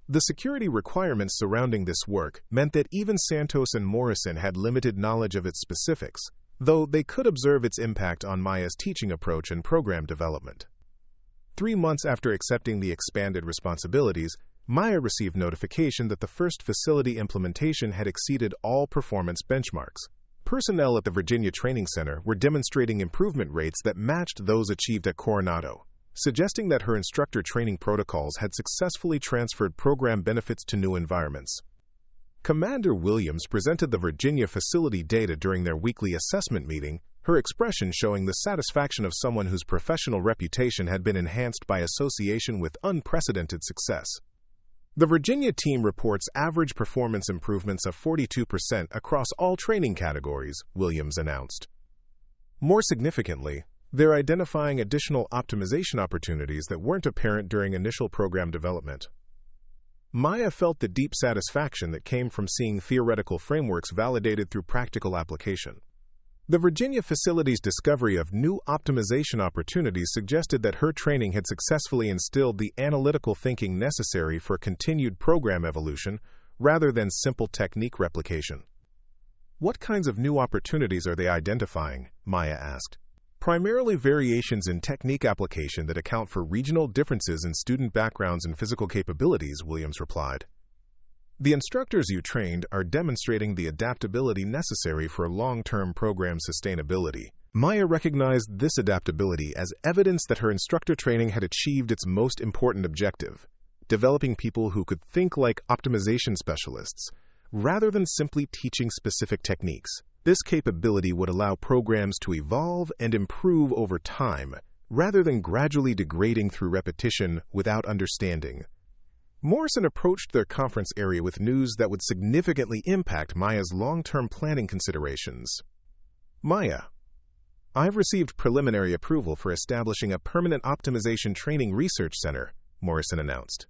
The security requirements surrounding this work meant that even Santos and Morrison had limited knowledge of its specifics, though they could observe its impact on Maya's teaching approach and program development. 3 months after accepting the expanded responsibilities, Maya received notification that the first facility implementation had exceeded all performance benchmarks. Personnel at the Virginia Training Center were demonstrating improvement rates that matched those achieved at Coronado, suggesting that her instructor training protocols had successfully transferred program benefits to new environments. Commander Williams presented the Virginia facility data during their weekly assessment meeting, her expression showing the satisfaction of someone whose professional reputation had been enhanced by association with unprecedented success. The Virginia team reports average performance improvements of 42% across all training categories, Williams announced. More significantly, they're identifying additional optimization opportunities that weren't apparent during initial program development. Maya felt the deep satisfaction that came from seeing theoretical frameworks validated through practical application. The Virginia facility's discovery of new optimization opportunities suggested that her training had successfully instilled the analytical thinking necessary for continued program evolution rather than simple technique replication. "What kinds of new opportunities are they identifying?" Maya asked. "Primarily variations in technique application that account for regional differences in student backgrounds and physical capabilities," Williams replied. "The instructors you trained are demonstrating the adaptability necessary for long-term program sustainability." Maya recognized this adaptability as evidence that her instructor training had achieved its most important objective, developing people who could think like optimization specialists, rather than simply teaching specific techniques. This capability would allow programs to evolve and improve over time, rather than gradually degrading through repetition without understanding. Morrison approached their conference area with news that would significantly impact Maya's long-term planning considerations. "Maya, I've received preliminary approval for establishing a permanent optimization training research center," Morrison announced.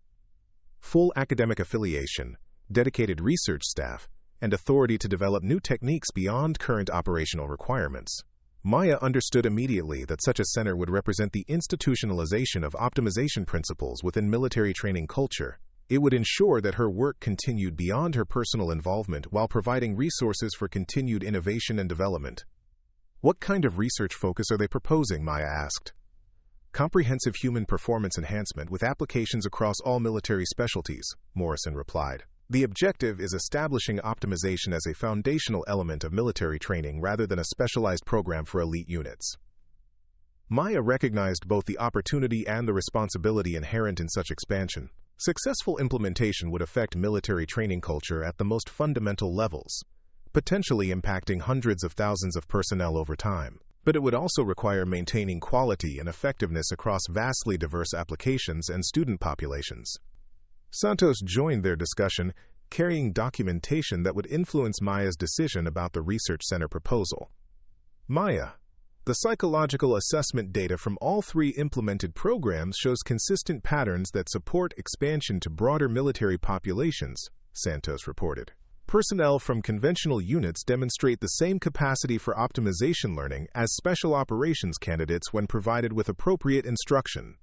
full academic affiliation, dedicated research staff, and authority to develop new techniques beyond current operational requirements. Maya understood immediately that such a center would represent the institutionalization of optimization principles within military training culture. It would ensure that her work continued beyond her personal involvement while providing resources for continued innovation and development. What kind of research focus are they proposing? Maya asked. Comprehensive human performance enhancement with applications across all military specialties, Morrison replied. The objective is establishing optimization as a foundational element of military training rather than a specialized program for elite units. Maya recognized both the opportunity and the responsibility inherent in such expansion. Successful implementation would affect military training culture at the most fundamental levels, potentially impacting hundreds of thousands of personnel over time. But it would also require maintaining quality and effectiveness across vastly diverse applications and student populations. Santos joined their discussion, carrying documentation that would influence Maya's decision about the research center proposal. Maya, the psychological assessment data from all 3 implemented programs shows consistent patterns that support expansion to broader military populations, Santos reported. Personnel from conventional units demonstrate the same capacity for optimization learning as special operations candidates when provided with appropriate instruction.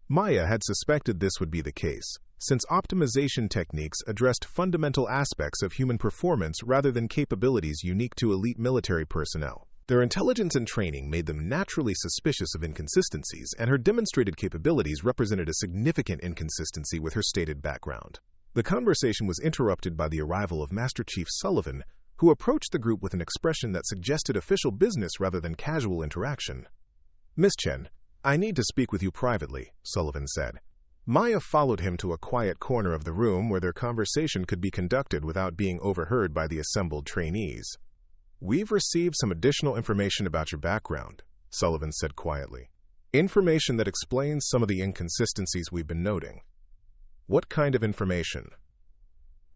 Maya had suspected this would be the case, since optimization techniques addressed fundamental aspects of human performance rather than capabilities unique to elite military personnel. Their intelligence and training made them naturally suspicious of inconsistencies, and her demonstrated capabilities represented a significant inconsistency with her stated background. The conversation was interrupted by the arrival of Master Chief Sullivan, who approached the group with an expression that suggested official business rather than casual interaction. Miss Chen, I need to speak with you privately, Sullivan said. Maya followed him to a quiet corner of the room where their conversation could be conducted without being overheard by the assembled trainees. We've received some additional information about your background, Sullivan said quietly. Information that explains some of the inconsistencies we've been noting. What kind of information?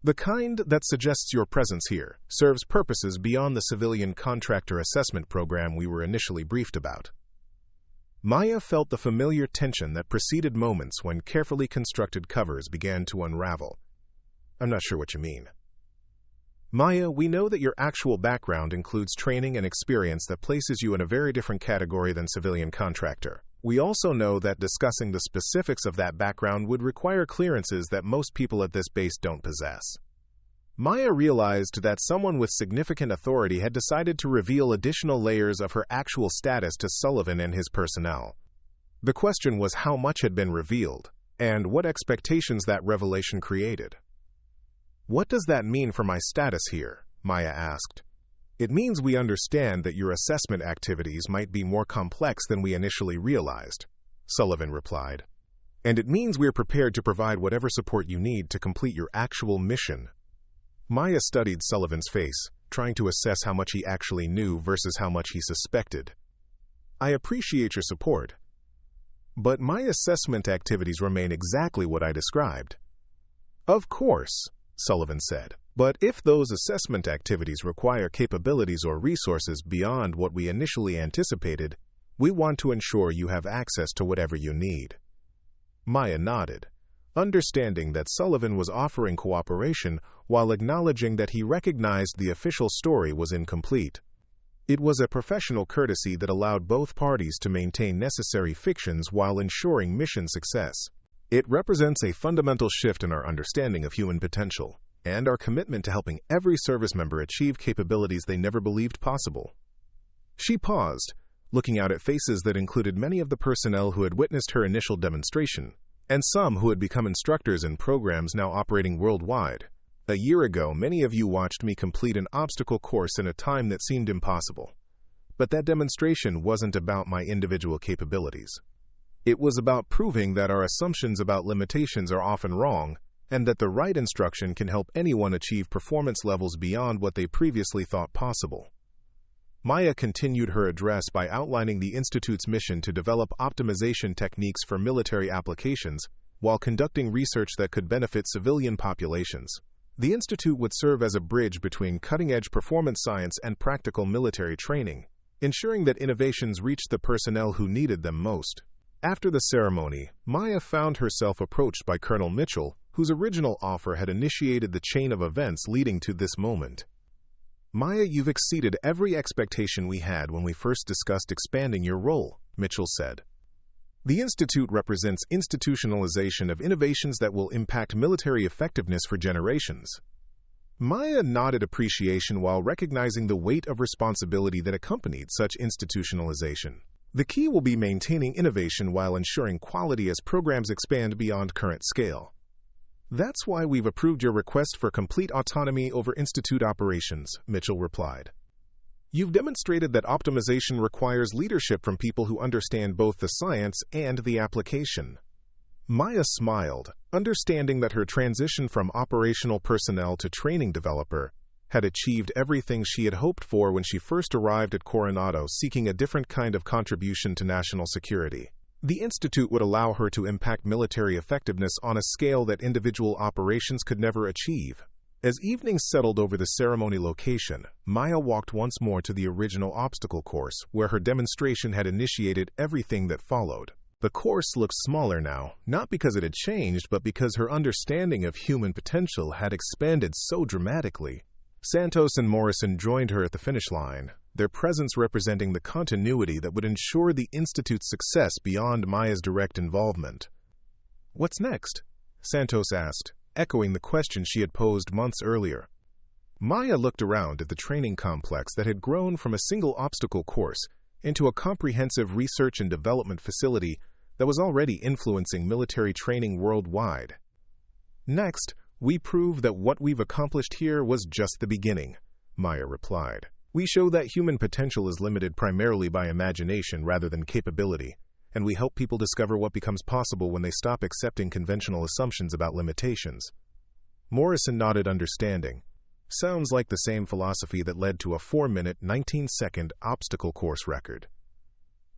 The kind that suggests your presence here serves purposes beyond the civilian contractor assessment program we were initially briefed about. Maya felt the familiar tension that preceded moments when carefully constructed covers began to unravel. I'm not sure what you mean. Maya, we know that your actual background includes training and experience that places you in a very different category than civilian contractor. We also know that discussing the specifics of that background would require clearances that most people at this base don't possess. Maya realized that someone with significant authority had decided to reveal additional layers of her actual status to Sullivan and his personnel. The question was how much had been revealed, and what expectations that revelation created. What does that mean for my status here? Maya asked. It means we understand that your assessment activities might be more complex than we initially realized, Sullivan replied. And it means we're prepared to provide whatever support you need to complete your actual mission. Maya studied Sullivan's face, trying to assess how much he actually knew versus how much he suspected. I appreciate your support, but my assessment activities remain exactly what I described. Of course, Sullivan said, but if those assessment activities require capabilities or resources beyond what we initially anticipated, we want to ensure you have access to whatever you need. Maya nodded, understanding that Sullivan was offering cooperation while acknowledging that he recognized the official story was incomplete. It was a professional courtesy that allowed both parties to maintain necessary fictions while ensuring mission success. It represents a fundamental shift in our understanding of human potential and our commitment to helping every service member achieve capabilities they never believed possible. She paused, looking out at faces that included many of the personnel who had witnessed her initial demonstration, and some who had become instructors in programs now operating worldwide. A year ago, many of you watched me complete an obstacle course in a time that seemed impossible. But that demonstration wasn't about my individual capabilities. It was about proving that our assumptions about limitations are often wrong, and that the right instruction can help anyone achieve performance levels beyond what they previously thought possible. Maya continued her address by outlining the Institute's mission to develop optimization techniques for military applications while conducting research that could benefit civilian populations. The Institute would serve as a bridge between cutting-edge performance science and practical military training, ensuring that innovations reached the personnel who needed them most. After the ceremony, Maya found herself approached by Colonel Mitchell, whose original offer had initiated the chain of events leading to this moment. "Maya, you've exceeded every expectation we had when we first discussed expanding your role," Mitchell said. "The Institute represents institutionalization of innovations that will impact military effectiveness for generations." Maya nodded appreciation while recognizing the weight of responsibility that accompanied such institutionalization. "The key will be maintaining innovation while ensuring quality as programs expand beyond current scale. That's why we've approved your request for complete autonomy over Institute operations," Mitchell replied. "You've demonstrated that optimization requires leadership from people who understand both the science and the application." Maya smiled, understanding that her transition from operational personnel to training developer had achieved everything she had hoped for when she first arrived at Coronado, seeking a different kind of contribution to national security. The Institute would allow her to impact military effectiveness on a scale that individual operations could never achieve. As evening settled over the ceremony location, Maya walked once more to the original obstacle course, where her demonstration had initiated everything that followed. The course looked smaller now, not because it had changed, but because her understanding of human potential had expanded so dramatically. Santos and Morrison joined her at the finish line, their presence representing the continuity that would ensure the Institute's success beyond Maya's direct involvement. "What's next?" Santos asked, echoing the question she had posed months earlier. Maya looked around at the training complex that had grown from a single obstacle course into a comprehensive research and development facility that was already influencing military training worldwide. "Next, we prove that what we've accomplished here was just the beginning," Maya replied. "We show that human potential is limited primarily by imagination rather than capability, and we help people discover what becomes possible when they stop accepting conventional assumptions about limitations." Morrison nodded understanding. "Sounds like the same philosophy that led to a 4-minute, 19-second obstacle course record."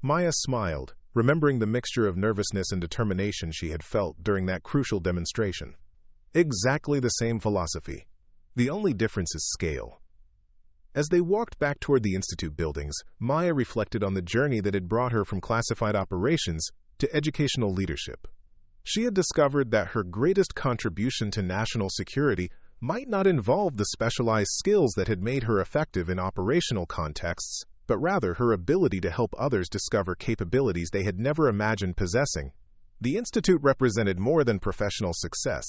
Maya smiled, remembering the mixture of nervousness and determination she had felt during that crucial demonstration. "Exactly the same philosophy. The only difference is scale." As they walked back toward the Institute buildings, Maya reflected on the journey that had brought her from classified operations to educational leadership. She had discovered that her greatest contribution to national security might not involve the specialized skills that had made her effective in operational contexts, but rather her ability to help others discover capabilities they had never imagined possessing. The Institute represented more than professional success.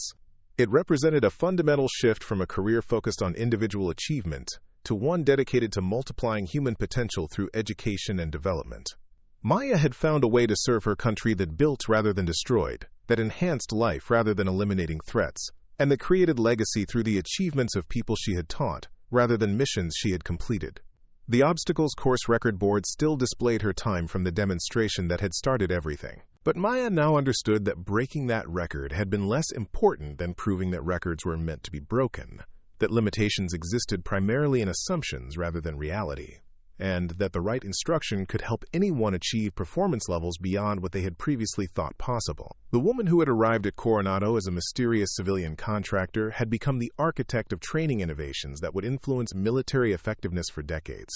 It represented a fundamental shift from a career focused on individual achievement to one dedicated to multiplying human potential through education and development. Maya had found a way to serve her country that built rather than destroyed, that enhanced life rather than eliminating threats, and that created legacy through the achievements of people she had taught rather than missions she had completed. The obstacles course record board still displayed her time from the demonstration that had started everything. But Maya now understood that breaking that record had been less important than proving that records were meant to be broken, that limitations existed primarily in assumptions rather than reality, and that the right instruction could help anyone achieve performance levels beyond what they had previously thought possible. The woman who had arrived at Coronado as a mysterious civilian contractor had become the architect of training innovations that would influence military effectiveness for decades.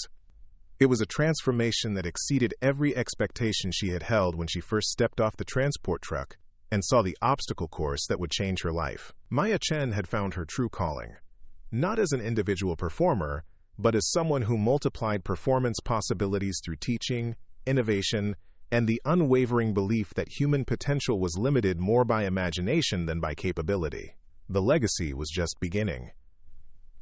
It was a transformation that exceeded every expectation she had held when she first stepped off the transport truck and saw the obstacle course that would change her life. Maya Chen had found her true calling, not as an individual performer, but as someone who multiplied performance possibilities through teaching, innovation, and the unwavering belief that human potential was limited more by imagination than by capability. The legacy was just beginning.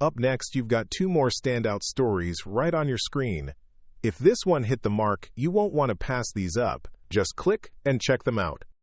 Up next, you've got 2 more standout stories right on your screen. If this one hit the mark, you won't want to pass these up. Just click and check them out.